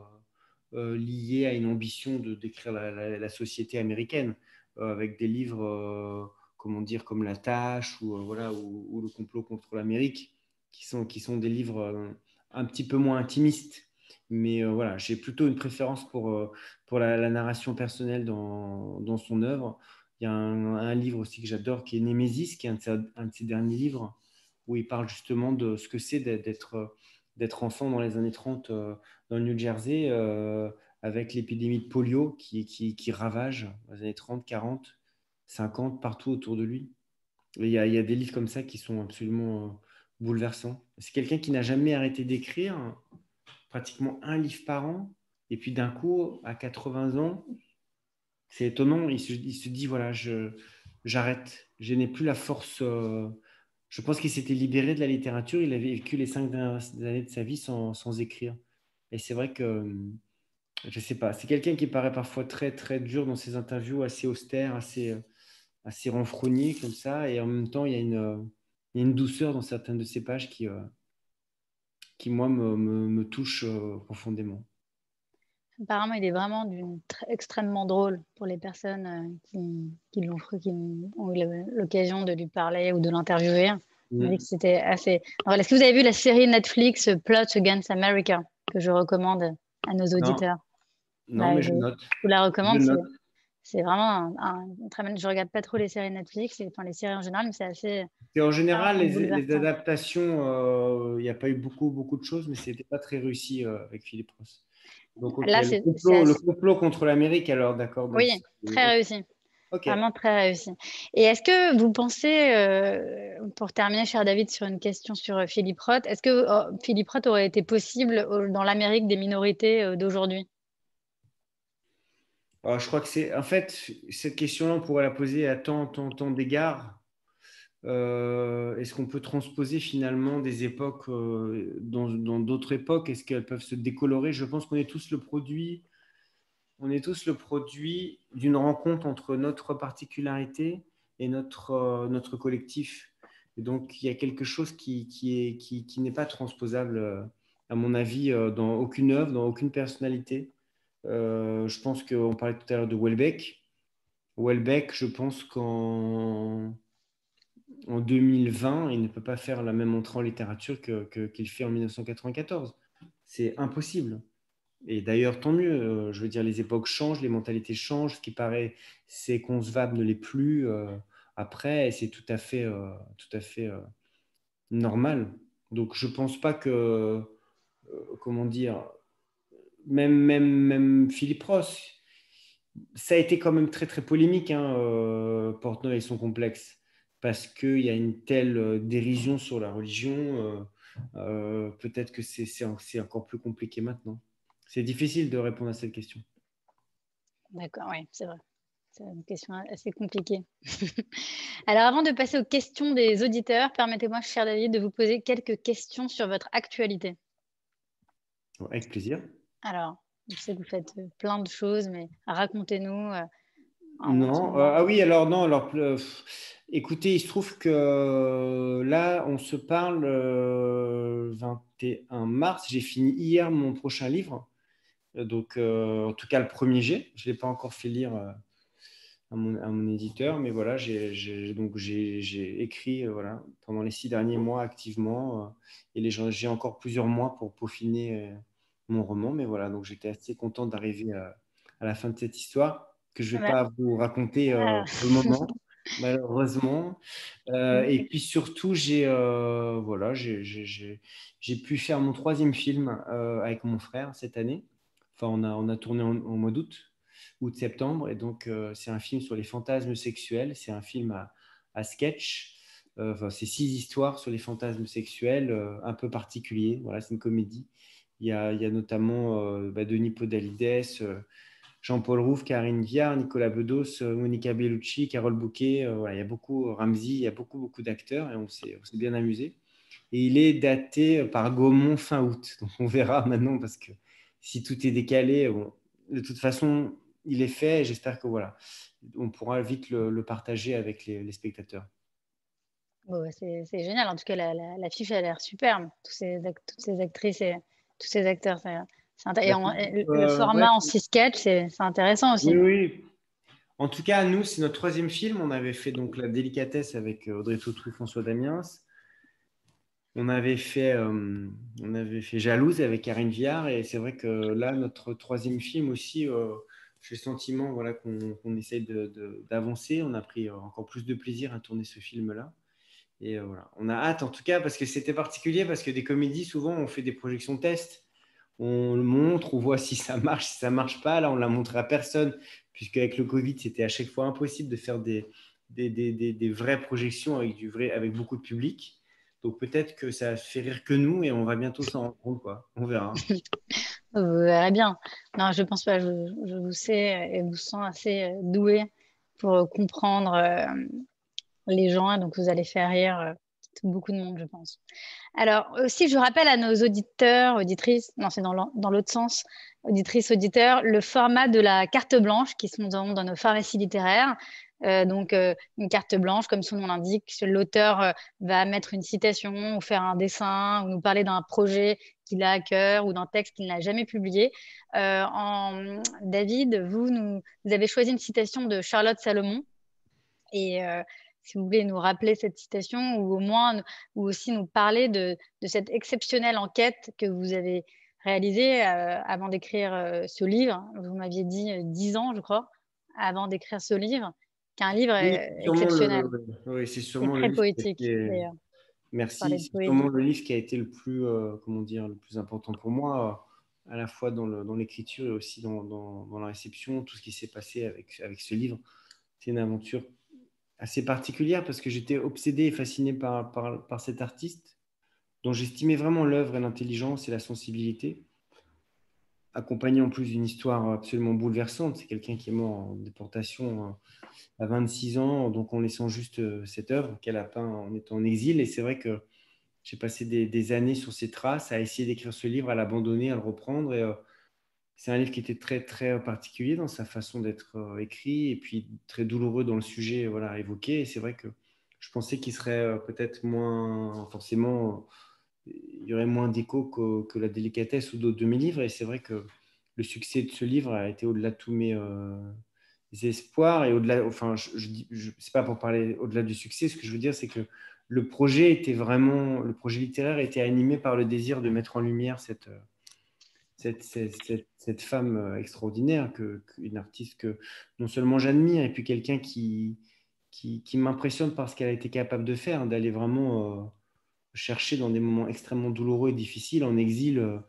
lié à une ambition d'écrire la société américaine, avec des livres, comment dire, comme La Tâche voilà, ou Le complot contre l'Amérique, qui sont des livres un petit peu moins intimistes. Mais voilà, j'ai plutôt une préférence pour la narration personnelle dans son œuvre. Il y a un livre aussi que j'adore qui est Némésis, qui est un de ses derniers livres, où il parle justement de ce que c'est d'être enfant dans les années 30 dans le New Jersey, avec l'épidémie de polio qui ravage les années 30, 40, 50, partout autour de lui. Et il y a des livres comme ça qui sont absolument bouleversants. C'est quelqu'un qui n'a jamais arrêté d'écrire, pratiquement un livre par an, et puis d'un coup, à 80 ans, c'est étonnant, il se dit, voilà, j'arrête, je n'ai plus la force. Je pense qu'il s'était libéré de la littérature, il avait vécu les 5 dernières années de sa vie sans écrire. Et c'est vrai que je sais pas, c'est quelqu'un qui paraît parfois très très dur dans ses interviews, assez austère, assez renfrogné comme ça, et en même temps il y a une douceur dans certaines de ses pages qui moi me touche profondément. Apparemment, il est vraiment extrêmement drôle pour les personnes qui ont eu l'occasion de lui parler ou de l'interviewer. Il m'a dit que c'était assez. Voilà. Est-ce que vous avez vu la série Netflix Plot Against America que je recommande à nos Non, auditeurs? non, mais je note. Je vous la recommande. Je note. c'est vraiment je regarde pas trop les séries Netflix, enfin les séries en général, mais c'est assez Et en général, les bouleversant. adaptations, il n'y a pas eu beaucoup de choses, mais c'était pas très réussi avec Philippe Ross. Donc, ok, Là, c'est le assez... complot contre l'Amérique, alors, d'accord. Donc, Oui, très réussi. ok. Vraiment très réussi. Et est-ce que vous pensez, pour terminer, cher David, sur une question sur Philippe Roth, est-ce que Philippe Roth aurait été possible dans l'Amérique des minorités d'aujourd'hui? Je crois que en fait, cette question-là, on pourrait la poser à tant d'égards. Est-ce qu'on peut transposer finalement des époques dans d'autres époques? Est-ce qu'elles peuvent se décolorer? Je pense qu'on est tous le produit. On est tous le produit d'une rencontre entre notre particularité et notre collectif. Et donc, il y a quelque chose qui n'est pas transposable, à mon avis, dans aucune œuvre, dans aucune personnalité. Je pense qu'on parlait tout à l'heure de Houellebecq. Houellebecq, je pense en 2020, il ne peut pas faire la même entrée en littérature qu'il fait en 1994. C'est impossible. Et d'ailleurs, tant mieux. Je veux dire, les époques changent, les mentalités changent. Ce qui paraît, c'est concevable ne l'est plus après. Et c'est tout à fait normal. Donc, je pense pas que, comment dire, même Philippe Ross, ça a été quand même très polémique, hein, Portnoy et son complexe, parce qu'il y a une telle dérision sur la religion. Peut-être que c'est encore plus compliqué maintenant. C'est difficile de répondre à cette question. D'accord, oui, c'est vrai. C'est une question assez compliquée. Alors, avant de passer aux questions des auditeurs, permettez-moi, cher David, de vous poser quelques questions sur votre actualité. Avec plaisir. Alors, je sais que vous faites plein de choses, mais racontez-nous. Non, ah oui, alors non, alors écoutez, il se trouve que là, on se parle 21 mars. J'ai fini hier mon prochain livre, donc en tout cas le premier jet. Je ne l'ai pas encore fait lire à mon éditeur, mais voilà, j'ai écrit voilà, pendant les 6 derniers mois activement, et j'ai encore plusieurs mois pour peaufiner mon roman, mais voilà, donc j'étais assez content d'arriver à la fin de cette histoire que je ne vais Ouais. pas vous raconter Ah. pour le moment, malheureusement. Et puis surtout, voilà, j'ai pu faire mon 3e film avec mon frère cette année. Enfin, on a tourné au mois août-septembre, et donc c'est un film sur les fantasmes sexuels. C'est un film à sketch. Enfin, c'est 6 histoires sur les fantasmes sexuels un peu particuliers. Voilà, c'est une comédie. Il y a notamment Denis Podalides, Jean-Paul Rouve, Karine Viard, Nicolas Bedos, Monica Bellucci, Carole Bouquet. Voilà, il y a beaucoup, Ramsey, il y a beaucoup d'acteurs, et on s'est bien amusé. Et il est daté par Gaumont fin août. Donc on verra maintenant, parce que si tout est décalé, bon, de toute façon, il est fait, et j'espère que voilà, on pourra vite le partager avec les spectateurs. Bon, c'est génial. En tout cas, l'affiche a l'air superbe. Toutes ces actrices et tous ces acteurs. Et le Ouais, format en 6 sketchs, c'est intéressant aussi. oui, oui. En tout cas, nous, c'est notre 3e film. On avait fait donc La Délicatesse avec Audrey Tautou, François Damiens. On avait fait Jalouse avec Karine Viard, et c'est vrai que là, notre 3e film aussi, j'ai le sentiment, voilà, qu'on essaye d'avancer. On a pris encore plus de plaisir à tourner ce film-là. Et voilà, on a hâte en tout cas, parce que c'était particulier, parce que des comédies, souvent, on fait des projections tests. On le montre, on voit si ça marche, si ça marche pas. Là, on l'a montré à personne, puisque avec le Covid, c'était à chaque fois impossible de faire des vraies projections avec beaucoup de public. Donc peut-être que ça fait rire que nous, et on va bientôt s'en rendre compte, quoi. On verra. Vous verrez bien. Non, je pense pas. Je vous sais et vous sens assez doué pour comprendre les gens. Et donc, vous allez faire rire beaucoup de monde, je pense. Alors, aussi, je rappelle à nos auditeurs, auditrices, non, c'est dans l'autre sens, auditrices, auditeurs, le format de la carte blanche qui sont dans nos pharmacies littéraires. Une carte blanche, comme son nom l'indique, l'auteur va mettre une citation ou faire un dessin ou nous parler d'un projet qu'il a à cœur ou d'un texte qu'il n'a jamais publié. David, vous avez choisi une citation de Charlotte Salomon. Et si vous voulez nous rappeler cette citation, ou au moins, ou aussi nous parler de cette exceptionnelle enquête que vous avez réalisée avant d'écrire ce livre. Vous m'aviez dit 10 ans, je crois, avant d'écrire ce livre, qu'un livre Oui, exceptionnel. oui, c'est C'est sûrement le très livre qui a poétique, été. d'ailleurs. Merci. Parler de C'est poésie. sûrement le livre qui a été le plus, comment dire, le plus important pour moi, à la fois dans l'écriture et aussi dans la réception, tout ce qui s'est passé avec ce livre. C'est une aventure assez particulière parce que j'étais obsédé et fasciné par cet artiste dont j'estimais vraiment l'œuvre et l'intelligence et la sensibilité, accompagné en plus d'une histoire absolument bouleversante. C'est quelqu'un qui est mort en déportation à 26 ans, donc en laissant juste cette œuvre qu'elle a peint en étant en exil. Et c'est vrai que j'ai passé des années sur ses traces, à essayer d'écrire ce livre, à l'abandonner, à le reprendre. Et c'est un livre qui était très, très particulier dans sa façon d'être écrit et puis très douloureux dans le sujet voilà, évoqué. Et c'est vrai que je pensais qu'il serait peut-être moins, forcément, il y aurait moins d'écho que La délicatesse ou d'autres de mes livres. Et c'est vrai que le succès de ce livre a été au-delà de tous mes espoirs et au-delà, enfin, c'est pas pour parler au-delà du succès, ce que je veux dire, c'est que le projet littéraire était animé par le désir de mettre en lumière cette femme extraordinaire, une artiste que non seulement j'admire, et puis quelqu'un qui m'impressionne par ce qu'elle a été capable de faire, d'aller vraiment chercher dans des moments extrêmement douloureux et difficiles, en exil,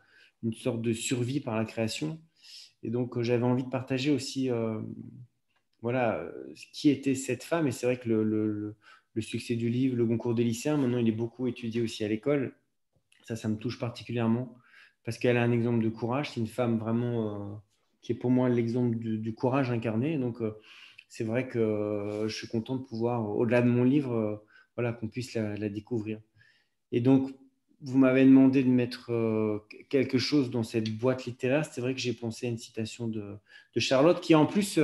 une sorte de survie par la création. Et donc, j'avais envie de partager aussi voilà, qui était cette femme. Et c'est vrai que le succès du livre, le concours des lycéens, maintenant, il est beaucoup étudié aussi à l'école. Ça me touche particulièrement parce qu'elle a un exemple de courage. C'est une femme vraiment qui est pour moi l'exemple du courage incarné. Donc, c'est vrai que je suis content de pouvoir, au-delà de mon livre, voilà, qu'on puisse la découvrir. Et donc, vous m'avez demandé de mettre quelque chose dans cette boîte littéraire. C'est vrai que j'ai pensé à une citation de Charlotte qui, en plus,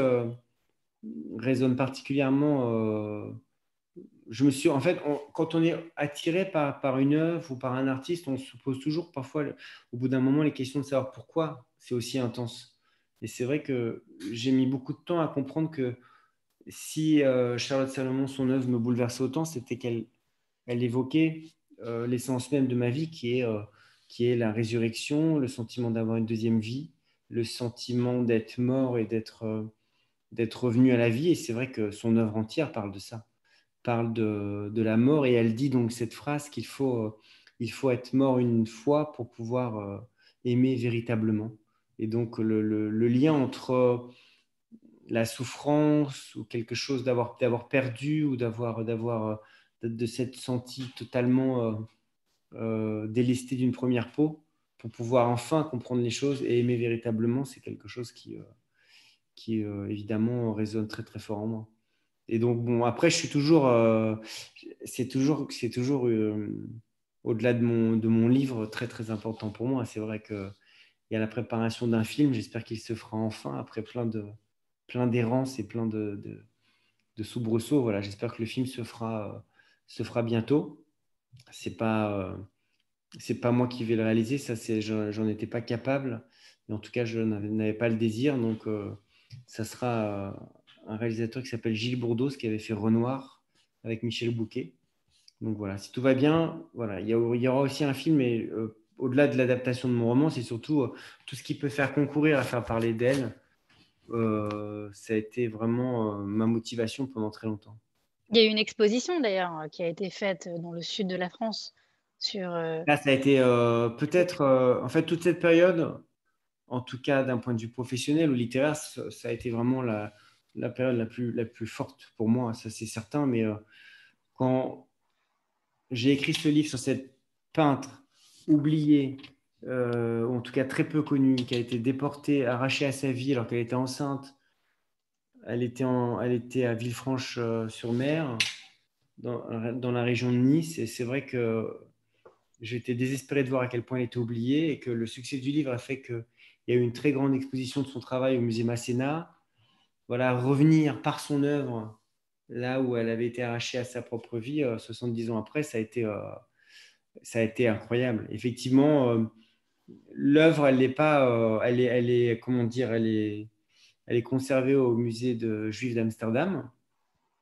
résonne particulièrement. Je me suis, en fait, quand on est attiré par une œuvre ou par un artiste, on se pose toujours parfois, au bout d'un moment, les questions de savoir pourquoi c'est aussi intense. Et c'est vrai que j'ai mis beaucoup de temps à comprendre que si Charlotte Salomon, son œuvre me bouleversait autant, c'était qu'elle évoquait l'essence même de ma vie, qui est la résurrection, le sentiment d'avoir une deuxième vie, le sentiment d'être mort et d'être revenu à la vie. Et c'est vrai que son œuvre entière parle de ça, parle de la mort. Et elle dit donc cette phrase il faut être mort une fois pour pouvoir aimer véritablement. Et donc le lien entre la souffrance ou quelque chose d'avoir perdu ou de s'être senti totalement délesté d'une première peau pour pouvoir enfin comprendre les choses et aimer véritablement, c'est quelque chose qui évidemment résonne très très fort en moi. Et donc bon, après je suis toujours, c'est toujours au-delà de mon livre très très important pour moi. C'est vrai que il y a la préparation d'un film. J'espère qu'il se fera enfin après plein d'errances et plein de soubresauts. Voilà, j'espère que le film se fera bientôt. C'est pas moi qui vais le réaliser, ça j'en étais pas capable. Mais en tout cas, je n'avais pas le désir. Donc, ça sera un réalisateur qui s'appelle Gilles Bourdeau, qui avait fait Renoir avec Michel Bouquet. Donc voilà, si tout va bien, voilà, il y aura aussi un film, mais au-delà de l'adaptation de mon roman, c'est surtout tout ce qui peut faire concourir à faire parler d'elle. Ça a été vraiment ma motivation pendant très longtemps. Il y a eu une exposition d'ailleurs qui a été faite dans le sud de la France sur. Là, ça a été peut-être, en fait, toute cette période, en tout cas d'un point de vue professionnel ou littéraire, ça a été vraiment la période la plus forte pour moi, ça c'est certain. Mais quand j'ai écrit ce livre sur cette peintre oubliée, ou en tout cas très peu connue, qui a été déportée, arrachée à sa vie alors qu'elle était enceinte, elle était à Villefranche-sur-Mer, dans la région de Nice. Et c'est vrai que j'étais désespéré de voir à quel point elle était oubliée et que le succès du livre a fait qu'il y a eu une très grande exposition de son travail au musée Masséna. Voilà, revenir par son œuvre là où elle avait été arrachée à sa propre vie 70 ans après, ça a été incroyable. Effectivement, l'œuvre, elle n'est pas, elle est, comment dire, elle est conservée au musée juif d'Amsterdam,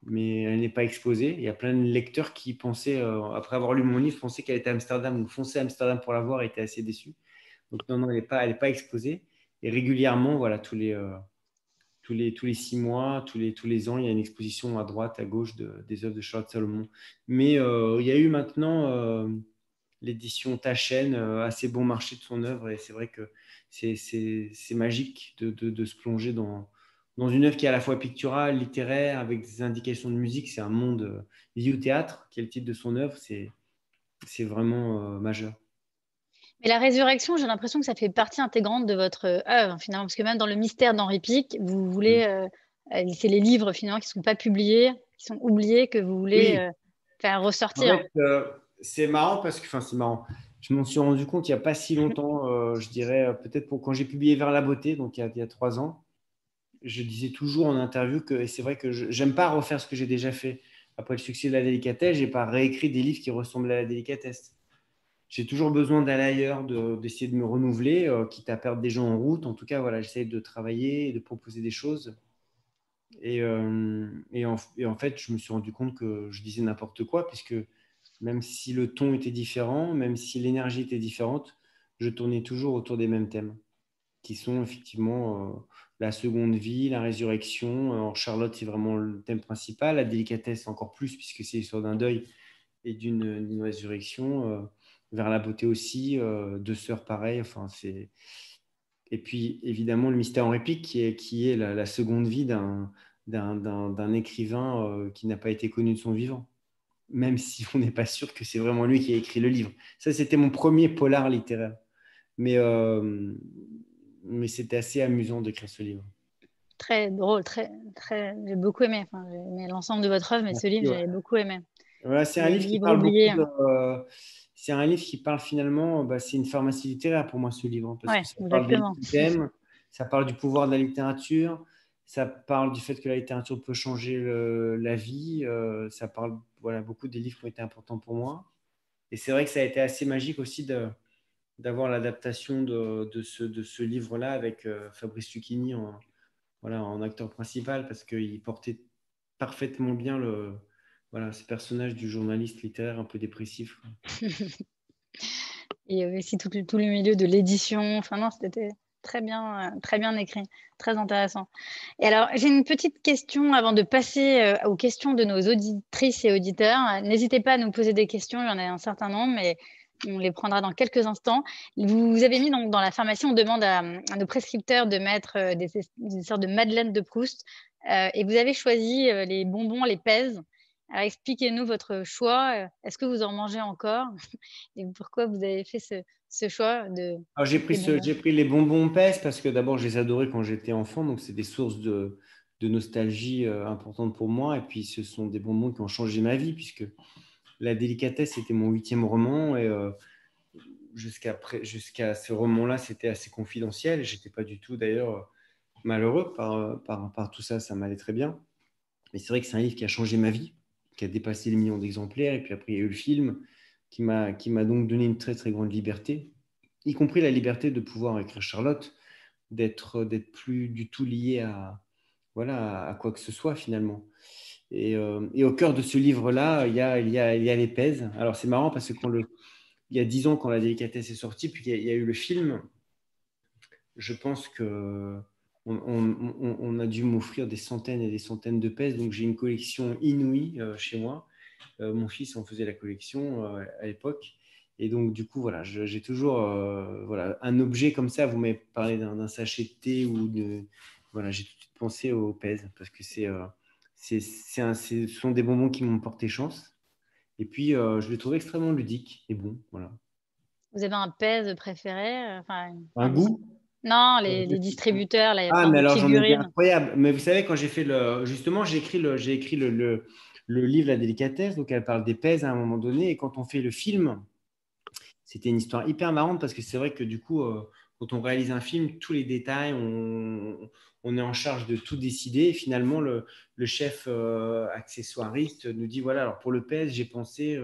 mais elle n'est pas exposée. Il y a plein de lecteurs qui pensaient, après avoir lu mon livre, pensaient qu'elle était à Amsterdam ou fonçaient à Amsterdam pour la voir et étaient assez déçus. Donc non, elle n'est pas exposée. Et régulièrement, voilà, tous les 6 mois, tous les ans, il y a une exposition à droite, à gauche des œuvres de Charlotte Salomon. Mais il y a eu maintenant l'édition Taschen, assez bon marché de son œuvre. Et c'est vrai que c'est magique de se plonger dans une œuvre qui est à la fois picturale, littéraire, avec des indications de musique. C'est un monde vie ou théâtre, qui est le titre de son œuvre. C'est vraiment majeur. Mais la résurrection, j'ai l'impression que ça fait partie intégrante de votre œuvre, finalement, parce que même dans le mystère d'Henri Pic, vous voulez, c'est les livres finalement qui ne sont pas publiés, qui sont oubliés, que vous voulez Oui. faire En ressortir. fait, c'est marrant parce que, enfin, c'est marrant. Je m'en suis rendu compte il n'y a pas si longtemps, je dirais, peut-être quand j'ai publié Vers la beauté, donc il y a 3 ans, je disais toujours en interview que, et c'est vrai que je n'aime pas refaire ce que j'ai déjà fait. Après le succès de la délicatesse, je n'ai pas réécrit des livres qui ressemblent à la délicatesse. J'ai toujours besoin d'aller ailleurs, d'essayer de me renouveler, quitte à perdre des gens en route. En tout cas, voilà, j'essaie de travailler et de proposer des choses. Et en fait, je me suis rendu compte que je disais n'importe quoi, puisque même si le ton était différent, même si l'énergie était différente, je tournais toujours autour des mêmes thèmes, qui sont effectivement la seconde vie, la résurrection. En Charlotte, c'est vraiment le thème principal. La délicatesse, encore plus, puisque c'est l'histoire d'un deuil et d'une résurrection. Vers la beauté aussi, deux sœurs pareilles. Enfin, et puis, évidemment, le mystère en réplique, qui est la seconde vie d'un écrivain qui n'a pas été connu de son vivant, même si on n'est pas sûr que c'est vraiment lui qui a écrit le livre. Ça, c'était mon premier polar littéraire. Mais c'était assez amusant d'écrire ce livre. Très drôle, j'ai beaucoup aimé. Enfin, j'ai aimé l'ensemble de votre œuvre, mais ce livre, Ouais. j'avais beaucoup aimé. Voilà, c'est un Les livre qui livres parle beaucoup oubliés. c'est un livre qui parle finalement, c'est une pharmacie littéraire pour moi, ce livre, hein, parce Ouais, que ça parle des exactement. thèmes, ça parle du pouvoir de la littérature, ça parle du fait que la littérature peut changer la vie, ça parle beaucoup des livres qui ont été importants pour moi. Et c'est vrai que ça a été assez magique aussi d'avoir l'adaptation de ce livre-là avec Fabrice Lucchini en acteur principal, parce qu'il portait parfaitement bien ce personnage du journaliste littéraire un peu dépressif. Et aussi tout le milieu de l'édition. Enfin non, c'était très bien écrit, très intéressant. Et alors, j'ai une petite question avant de passer aux questions de nos auditrices et auditeurs. N'hésitez pas à nous poser des questions, il y en a un certain nombre, mais on les prendra dans quelques instants. Vous avez mis donc dans la pharmacie, on demande à nos prescripteurs de mettre des sortes de madeleines de Proust. Et vous avez choisi les bonbons, les pèses. Alors, expliquez-nous votre choix. Est-ce que vous en mangez encore? Et pourquoi vous avez fait ce choix de Alors, des bonbons? j'ai pris les bonbons Pez parce que d'abord, je les adorais quand j'étais enfant, donc c'est des sources de nostalgie importantes pour moi. Et puis, ce sont des bonbons qui ont changé ma vie, puisque La délicatesse, c'était mon 8e roman. Et jusqu'à ce roman-là, c'était assez confidentiel. Je n'étais pas du tout, d'ailleurs, malheureux par tout ça. Ça m'allait très bien. Mais c'est vrai que c'est un livre qui a changé ma vie, qui a dépassé les millions d'exemplaires. Et puis après, il y a eu le film qui m'a donc donné une très, très grande liberté, y compris la liberté de pouvoir écrire Charlotte, d'être plus du tout lié à quoi que ce soit finalement. Et au cœur de ce livre-là, il y a les pèses. Alors c'est marrant parce que il y a 10 ans, quand La délicatesse est sortie, puis il y a eu le film, je pense que on a dû m'offrir des centaines et des centaines de pèses. Donc j'ai une collection inouïe chez moi. Mon fils en faisait la collection à l'époque. Et donc, du coup, voilà, j'ai toujours un objet comme ça. Vous m'avez parlé d'un sachet de thé voilà, j'ai tout de suite pensé au pèse parce que ce sont des bonbons qui m'ont porté chance. Et puis, je les trouve extrêmement ludiques et bons. Voilà. Vous avez un pèse préféré? Un goût? Non, les distributeurs, là, il y a Ah, plein mais de alors j'en ai des figurines. incroyables. Mais vous savez, quand j'ai fait justement, j'ai écrit le livre La délicatesse. Donc, elle parle des pèses à un moment donné. Et quand on fait le film, c'était une histoire hyper marrante parce que c'est vrai que du coup, quand on réalise un film, tous les détails, on est en charge de tout décider. Et finalement, le chef accessoiriste nous dit, voilà, alors pour le pèse, j'ai pensé,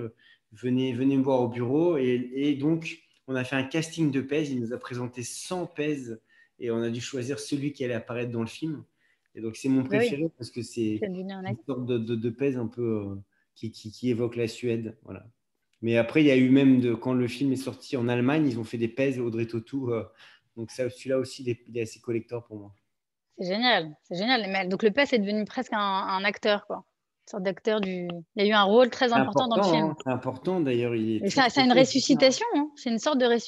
venez me voir au bureau. Et donc, on a fait un casting de pèse. Il nous a présenté 100 pèses et on a dû choisir celui qui allait apparaître dans le film. Et donc, c'est mon Bah oui, préféré parce que c'est c'est devenu un une acte. sorte de pèse un peu qui évoque la Suède. Voilà. Mais après, il y a eu même, quand le film est sorti en Allemagne, ils ont fait des pèses Audrey Tautou. Donc celui-là aussi, il est assez collector pour moi. C'est génial, c'est génial. Mais donc le père est devenu presque un acteur, quoi. Une sorte d'acteur du. Il a eu un rôle très C'est important dans le film. important, hein, c'est important. D'ailleurs, il est Et très, ça a très une fort. ressuscitation, hein. C'est une sorte de parce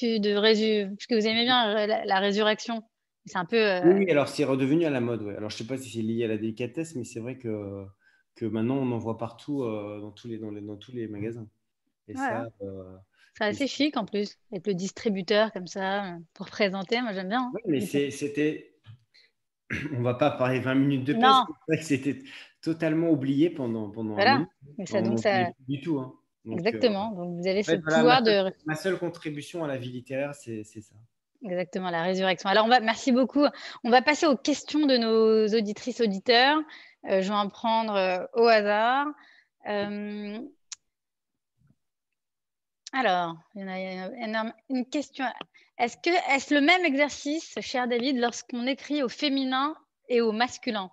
que vous aimez bien la résurrection. C'est un peu. Oui, oui, alors c'est redevenu à la mode. Ouais. Alors je sais pas si c'est lié à la délicatesse, mais c'est vrai que maintenant on en voit partout dans tous les magasins. Et Voilà. ça, C'est et assez chic en plus, avec le distributeur comme ça, pour présenter. Moi, j'aime bien, hein. ouais, mais c'était. On va pas parler 20 minutes de pèse. Non, C'est vrai que c'était totalement oublié pendant un voilà. moment. Mais ça, On donc n'en voulait ça, plus du tout. Hein. Donc, exactement. Donc vous avez en ce fait, voilà, pouvoir de. ma seule contribution à la vie littéraire, c'est ça. Exactement, la résurrection. Alors, merci beaucoup. On va passer aux questions de nos auditrices, auditeurs. Je vais en prendre au hasard. Euh, alors, une question. Est-ce le même exercice, cher David, lorsqu'on écrit au féminin et au masculin,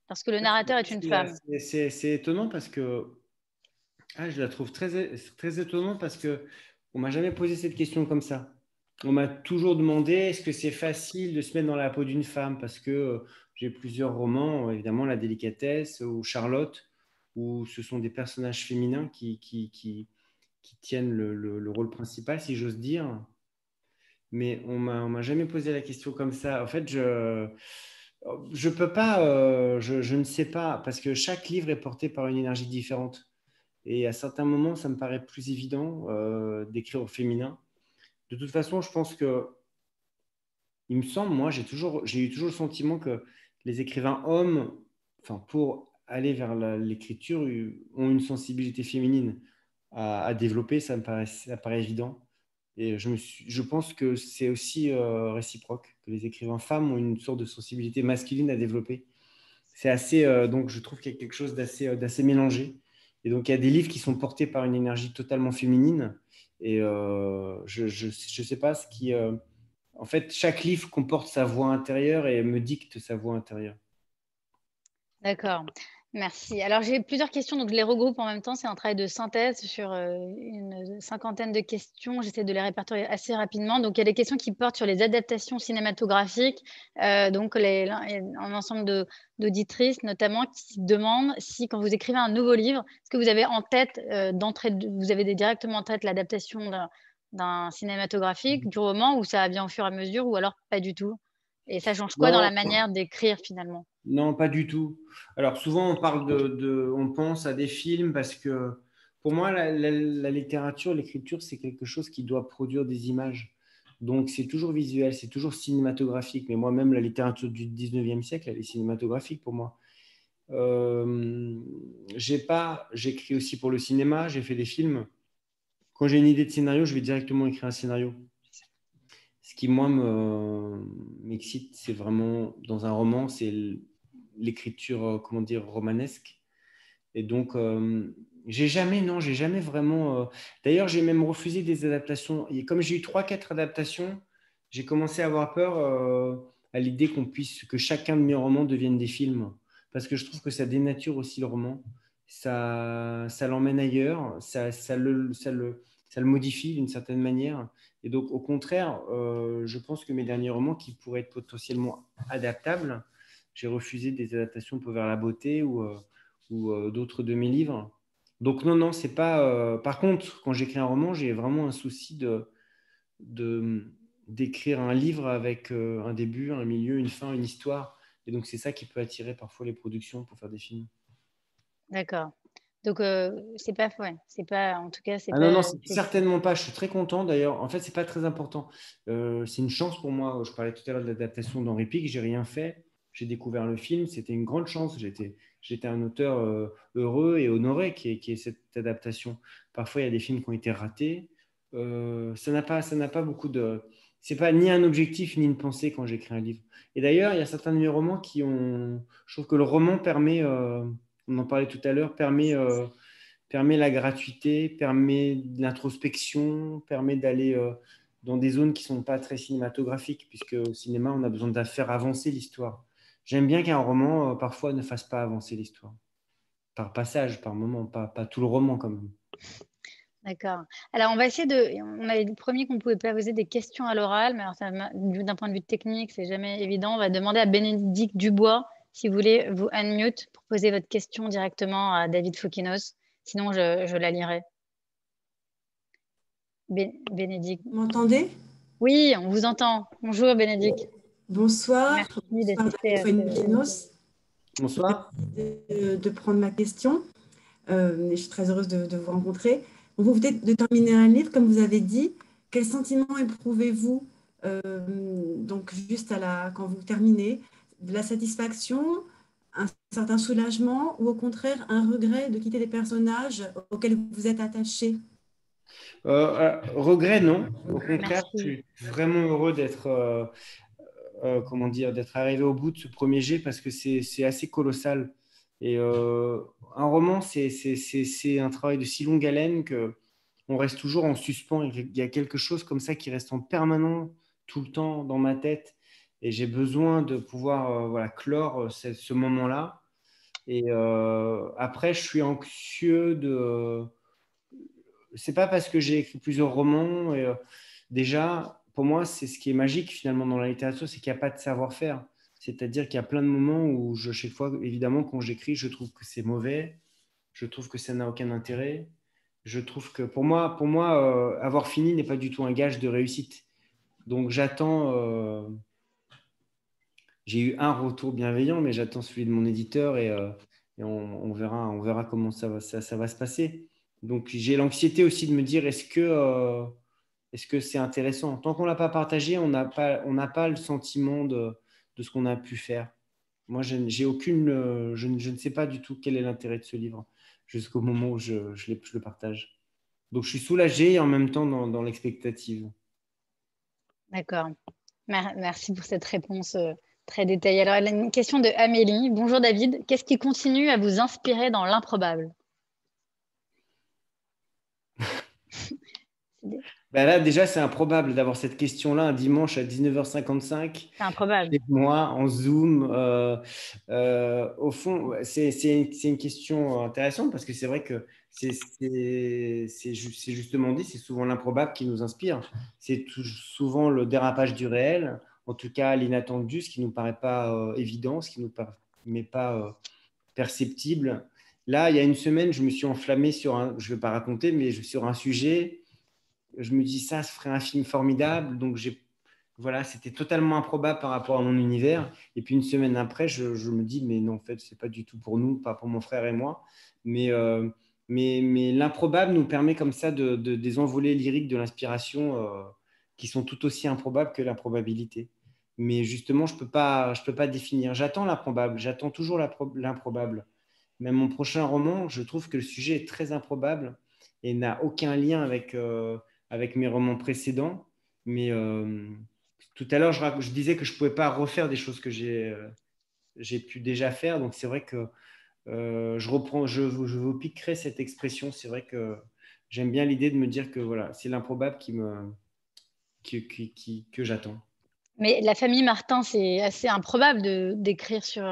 lorsque le narrateur est une femme? C'est étonnant parce que je la trouve très étonnante parce que on m'a jamais posé cette question comme ça. On m'a toujours demandé est-ce que c'est facile de se mettre dans la peau d'une femme parce que j'ai plusieurs romans, évidemment La Délicatesse ou Charlotte, où ce sont des personnages féminins qui tiennent le rôle principal, si j'ose dire. Mais on m'a jamais posé la question comme ça. En fait, je peux pas, je ne sais pas, parce que chaque livre est porté par une énergie différente. Et à certains moments, ça me paraît plus évident d'écrire au féminin. De toute façon, je pense que, il me semble, moi, j'ai eu toujours le sentiment que les écrivains hommes, enfin, pour aller vers l'écriture, ont une sensibilité féminine à développer. Ça paraît évident. Et je pense que c'est aussi réciproque, que les écrivains femmes ont une sorte de sensibilité masculine à développer. C'est assez, donc je trouve qu'il y a quelque chose d'assez mélangé. Et donc il y a des livres qui sont portés par une énergie totalement féminine. Et je sais pas ce qui. En fait, chaque livre comporte sa voix intérieure et me dicte sa voix intérieure. D'accord, merci. Alors, j'ai plusieurs questions, donc je les regroupe en même temps. C'est un travail de synthèse sur une cinquantaine de questions. J'essaie de les répertorier assez rapidement. Donc, il y a des questions qui portent sur les adaptations cinématographiques. Donc, un ensemble d'auditrices, notamment, qui demandent si, quand vous écrivez un nouveau livre, est-ce que vous avez en tête, vous avez directement en tête l'adaptation d'un cinématographique, du roman, ou ça vient au fur et à mesure, ou alors pas du tout? Et ça change quoi dans Non, la manière d'écrire finalement? non, pas du tout. Alors souvent on parle on pense à des films parce que pour moi la littérature, l'écriture, c'est quelque chose qui doit produire des images. Donc c'est toujours visuel, c'est toujours cinématographique. Mais moi-même la littérature du 19e siècle, elle est cinématographique pour moi. J'écris aussi pour le cinéma, j'ai fait des films. Quand j'ai une idée de scénario, je vais directement écrire un scénario. Ce qui, moi, m'excite, c'est vraiment, dans un roman, c'est l'écriture, comment dire, romanesque. Et donc, non, j'ai jamais vraiment. D'ailleurs, j'ai même refusé des adaptations. Et comme j'ai eu 3, 4 adaptations, j'ai commencé à avoir peur à l'idée que chacun de mes romans devienne des films. Parce que je trouve que ça dénature aussi le roman. Ça l'emmène ailleurs, ça le modifie d'une certaine manière. Et donc, au contraire, je pense que mes derniers romans qui pourraient être potentiellement adaptables, j'ai refusé des adaptations pour vers la beauté ou d'autres de mes livres. Donc non, non, c'est pas. Par contre, quand j'écris un roman, j'ai vraiment un souci d'écrire un livre avec un début, un milieu, une fin, une histoire. Et donc c'est ça qui peut attirer parfois les productions pour faire des films. D'accord. Donc, c'est pas ouais, c'est pas en tout cas, c'est Ah non, non, pas c'est certainement pas. Je suis très content d'ailleurs. En fait, c'est pas très important. C'est une chance pour moi. Je parlais tout à l'heure de l'adaptation d'Henri Pic. J'ai rien fait. J'ai découvert le film. C'était une grande chance. J'étais un auteur heureux et honoré qui ait cette adaptation. Parfois, il y a des films qui ont été ratés. Ça n'a pas beaucoup de. C'est pas ni un objectif ni une pensée quand j'écris un livre. Et d'ailleurs, il y a certains de mes romans qui ont. Je trouve que le roman permet. On en parlait tout à l'heure. Permet la gratuité, permet l'introspection, permet d'aller dans des zones qui ne sont pas très cinématographiques, puisque au cinéma, on a besoin de faire avancer l'histoire. J'aime bien qu'un roman, parfois, ne fasse pas avancer l'histoire. Par passage, par moment, pas tout le roman quand même. D'accord. Alors, on va essayer de. On avait promis qu'on pouvait pas poser des questions à l'oral, mais alors d'un point de vue technique, c'est jamais évident. On va demander à Bénédicte Dubois si vous voulez vous unmute pour poser votre question directement à David Fokinos. Sinon, je la lirai. Bénédicte. Vous m'entendez? Oui, on vous entend. Bonjour Bénédicte. Bonsoir. Merci Bonsoir, d'assister à David ce. Fokinos. Bonsoir. De prendre ma question. Je suis très heureuse de vous rencontrer. Vous venez de terminer un livre, comme vous avez dit. Quel sentiment éprouvez-vous donc juste quand vous terminez? De la satisfaction, un certain soulagement ou au contraire un regret de quitter des personnages auxquels vous êtes attaché? Regret, non. Au contraire, je Merci. suis vraiment heureux comment dire, d'être arrivé au bout de ce premier jet parce que c'est assez colossal. Et un roman, c'est un travail de si longue haleine que on reste toujours en suspens. Il y a quelque chose comme ça qui reste en permanent tout le temps dans ma tête. Et j'ai besoin de pouvoir voilà, clore ce moment-là. Et après, je suis anxieux de. C'est pas parce que j'ai écrit plusieurs romans. Et, déjà, pour moi, c'est ce qui est magique finalement dans la littérature, c'est qu'il n'y a pas de savoir-faire. C'est-à-dire qu'il y a plein de moments où, chaque fois, évidemment, quand j'écris, je trouve que c'est mauvais, je trouve que ça n'a aucun intérêt. Je trouve que pour moi avoir fini n'est pas du tout un gage de réussite. Donc j'attends. J'ai eu un retour bienveillant, mais j'attends celui de mon éditeur et on verra comment ça va se passer. Donc j'ai l'anxiété aussi de me dire est-ce que c'est intéressant? Tant qu'on ne l'a pas partagé, on n'a pas le sentiment de ce qu'on a pu faire. Moi, j'ai aucune, je ne sais pas du tout quel est l'intérêt de ce livre jusqu'au moment où je le partage. Donc, je suis soulagé et en même temps dans l'expectative. D'accord. Merci pour cette réponse très détaillée. Alors, elle a une question de Amélie. Bonjour David. Qu'est-ce qui continue à vous inspirer dans l'improbable? Ben là, déjà, c'est improbable d'avoir cette question-là un dimanche à 19h55 C'est improbable. chez moi en Zoom. Au fond, ouais, c'est une question intéressante parce que c'est vrai que c'est justement dit, c'est souvent l'improbable qui nous inspire. C'est souvent le dérapage du réel, en tout cas l'inattendu, ce qui ne nous paraît pas évident, ce qui ne nous paraît pas perceptible. Là, il y a une semaine, je me suis enflammé je ne vais pas raconter, mais sur un sujet. Je me dis ça ferait un film formidable. Donc, voilà, c'était totalement improbable par rapport à mon univers. Et puis, une semaine après, je me dis, mais non, en fait, ce n'est pas du tout pour nous, pas pour mon frère et moi. Mais l'improbable nous permet comme ça des envolées lyriques de l'inspiration qui sont tout aussi improbables que l'improbabilité. Mais justement, je peux pas définir. J'attends l'improbable, j'attends toujours l'improbable. Même mon prochain roman, je trouve que le sujet est très improbable et n'a aucun lien avec mes romans précédents. Mais tout à l'heure, je disais que je ne pouvais pas refaire des choses que j'ai pu déjà faire. Donc, c'est vrai que je vous piquerai cette expression. C'est vrai que j'aime bien l'idée de me dire que voilà, c'est l'improbable que j'attends. Mais la famille Martin, c'est assez improbable d'écrire sur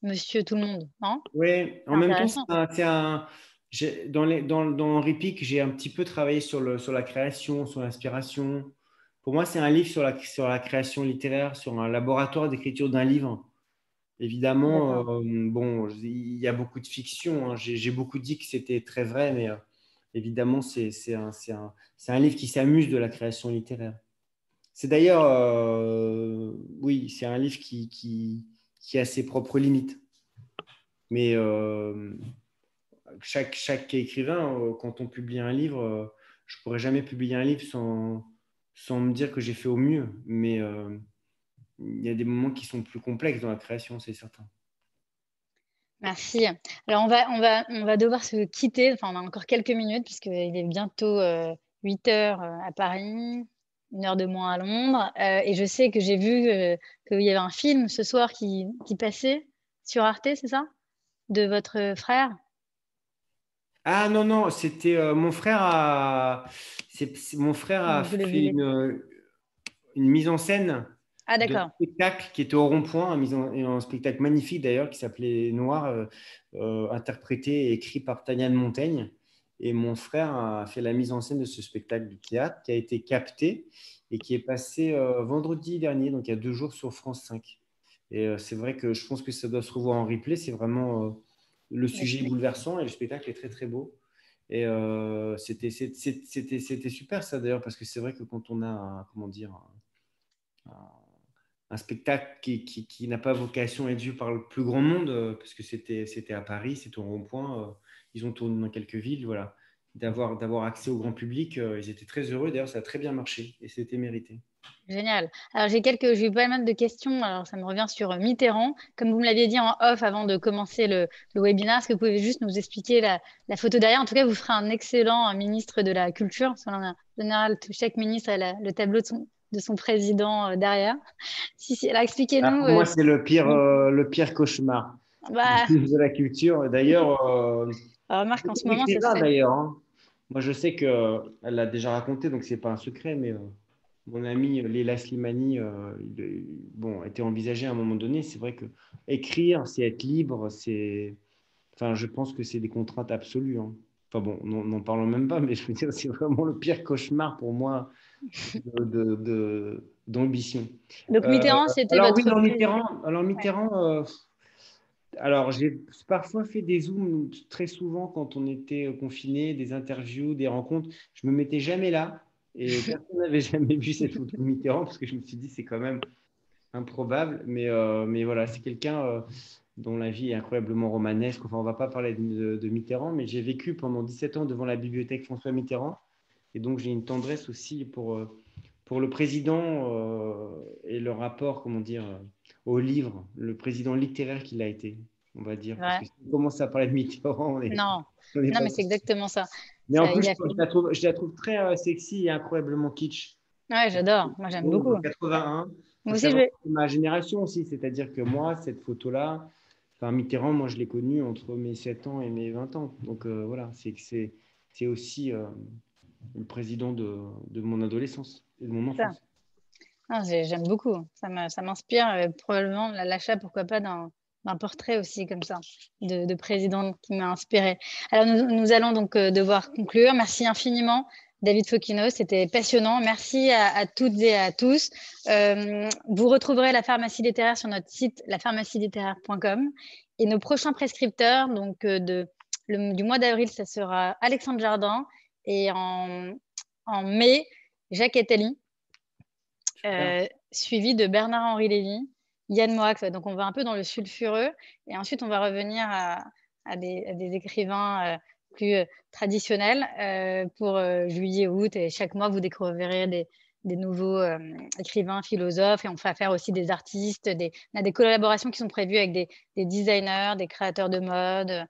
Monsieur Tout-le-Monde, non? Oui, en C'est même temps, intéressant. dans Henri Pic, j'ai un petit peu travaillé sur la création, sur l'inspiration. Pour moi, c'est un livre sur la création littéraire, sur un laboratoire d'écriture d'un livre. Évidemment, D'accord. bon, il y a beaucoup de fiction, hein. J'ai beaucoup dit que c'était très vrai, mais évidemment, c'est un livre qui s'amuse de la création littéraire. C'est d'ailleurs, oui, c'est un livre qui a ses propres limites. Mais chaque écrivain, quand on publie un livre, je ne pourrais jamais publier un livre sans me dire que j'ai fait au mieux. Mais il y a des moments qui sont plus complexes dans la création, c'est certain. Merci. Alors, on va devoir se quitter. Enfin, on a encore quelques minutes puisqu'il est bientôt 8 heures à Paris, 1 heure de moins à Londres. Et je sais que j'ai vu qu'il y avait un film ce soir qui passait sur Arte, c'est ça? De votre frère? Ah non, non, c'était mon frère mon frère a Vous le fait vivez. une mise en scène Ah, de d'accord. spectacle qui était au Rond-Point, un spectacle magnifique d'ailleurs qui s'appelait Noir, interprété et écrit par Tania de Montaigne. Et mon frère a fait la mise en scène de ce spectacle du théâtre qui a été capté et qui est passé vendredi dernier, donc il y a 2 jours sur France 5. Et c'est vrai que je pense que ça doit se revoir en replay. C'est vraiment le sujet est bouleversant et le spectacle est très très beau. Et c'était super ça d'ailleurs parce que c'est vrai que quand on a comment dire un spectacle qui n'a pas vocation à être vu par le plus grand monde parce que c'était à Paris, c'était au Rond-Point, ils ont tourné dans quelques villes, voilà, d'avoir accès au grand public, ils étaient très heureux. D'ailleurs, ça a très bien marché et c'était mérité. Génial. Alors, j'ai pas mal de questions. Alors, ça me revient sur Mitterrand. Comme vous me l'aviez dit en off avant de commencer le webinaire, est-ce que vous pouvez juste nous expliquer la photo derrière? En tout cas, vous ferez un excellent ministre de la Culture. Parce qu'en général, chaque ministre a le tableau de son président derrière. Si, alors, expliquez-nous. Pour moi, c'est le pire cauchemar Bah, de la culture. D'ailleurs, remarque, en ce moment, ça se écrivain fait. d'ailleurs, hein. Moi, je sais qu'elle l'a déjà raconté, donc c'est pas un secret, mais mon ami Leila Slimani, bon, était envisagé à un moment donné. C'est vrai que écrire, c'est être libre, enfin, je pense que c'est des contraintes absolues, hein. Enfin bon, n'en parlons même pas, mais je veux dire, c'est vraiment le pire cauchemar pour moi d'ambition. Donc, Mitterrand, c'était Alors oui, votre président. Mitterrand, alors j'ai parfois fait des zooms très souvent quand on était confiné, des interviews, des rencontres. Je me mettais jamais là et personne n'avait jamais vu cette photo de Mitterrand parce que je me suis dit c'est quand même improbable. Mais voilà, c'est quelqu'un dont la vie est incroyablement romanesque. Enfin, on va pas parler de Mitterrand, mais j'ai vécu pendant 17 ans devant la bibliothèque François Mitterrand et donc j'ai une tendresse aussi pour le président et le rapport, comment dire, au livre, le président littéraire qu'il a été, on va dire. Parce Ouais. que si on commence à parler de Mitterrand, Non, on est non, pas mais c'est exactement ça. Mais en Ça, plus, il a je la trouve très sexy et incroyablement kitsch. Ouais, j'adore. Moi, j'aime beaucoup. En 81, il Moi faut aussi, savoir que c'est ma génération aussi. C'est-à-dire que moi, cette photo-là, enfin, Mitterrand, moi, je l'ai connu entre mes 7 ans et mes 20 ans. Donc voilà, c'est aussi le président de mon adolescence et de mon ça. enfance. Ah, j'aime beaucoup. Ça m'inspire probablement l'achat, pourquoi pas, d'un portrait aussi comme ça, de président qui m'a inspiré. Alors, nous allons donc devoir conclure. Merci infiniment, David Fokino. C'était passionnant. Merci à toutes et à tous. Vous retrouverez la pharmacie littéraire sur notre site lapharmacielittéraire.com. Et nos prochains prescripteurs, donc du mois d'avril, ça sera Alexandre Jardin. Et en mai, Jacques Attali. Suivi de Bernard-Henri Lévy, Yann Moix. Donc, on va un peu dans le sulfureux. Et ensuite, on va revenir à des écrivains plus traditionnels pour juillet, août. Et chaque mois, vous découvrirez des nouveaux écrivains, philosophes. Et on fait affaire aussi des artistes. On a des collaborations qui sont prévues avec des designers, des créateurs de mode.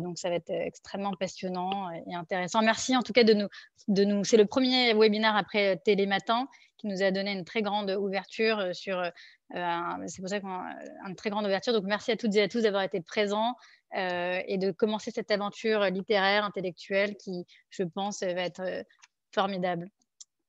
Donc, ça va être extrêmement passionnant et intéressant. Merci en tout cas de nous. C'est le premier webinaire après Télématin qui nous a donné une très grande ouverture c'est pour ça qu'on a une très grande ouverture. Donc, merci à toutes et à tous d'avoir été présents et de commencer cette aventure littéraire, intellectuelle qui, je pense, va être formidable.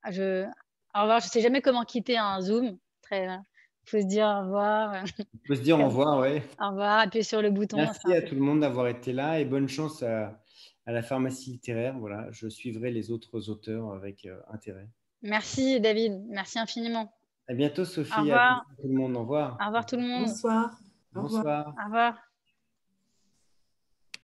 Au revoir. Je ne sais jamais comment quitter un Zoom. Il faut se dire au revoir. On peut se dire au revoir, oui. Au revoir, appuyez sur le bouton. Merci à tout le monde d'avoir été là et bonne chance à la pharmacie littéraire. Voilà, je suivrai les autres auteurs avec intérêt. Merci David, merci infiniment. À bientôt Sophie, Au revoir. à tout le monde. Au revoir. Au revoir tout le monde. Bonsoir. Bonsoir. Au revoir.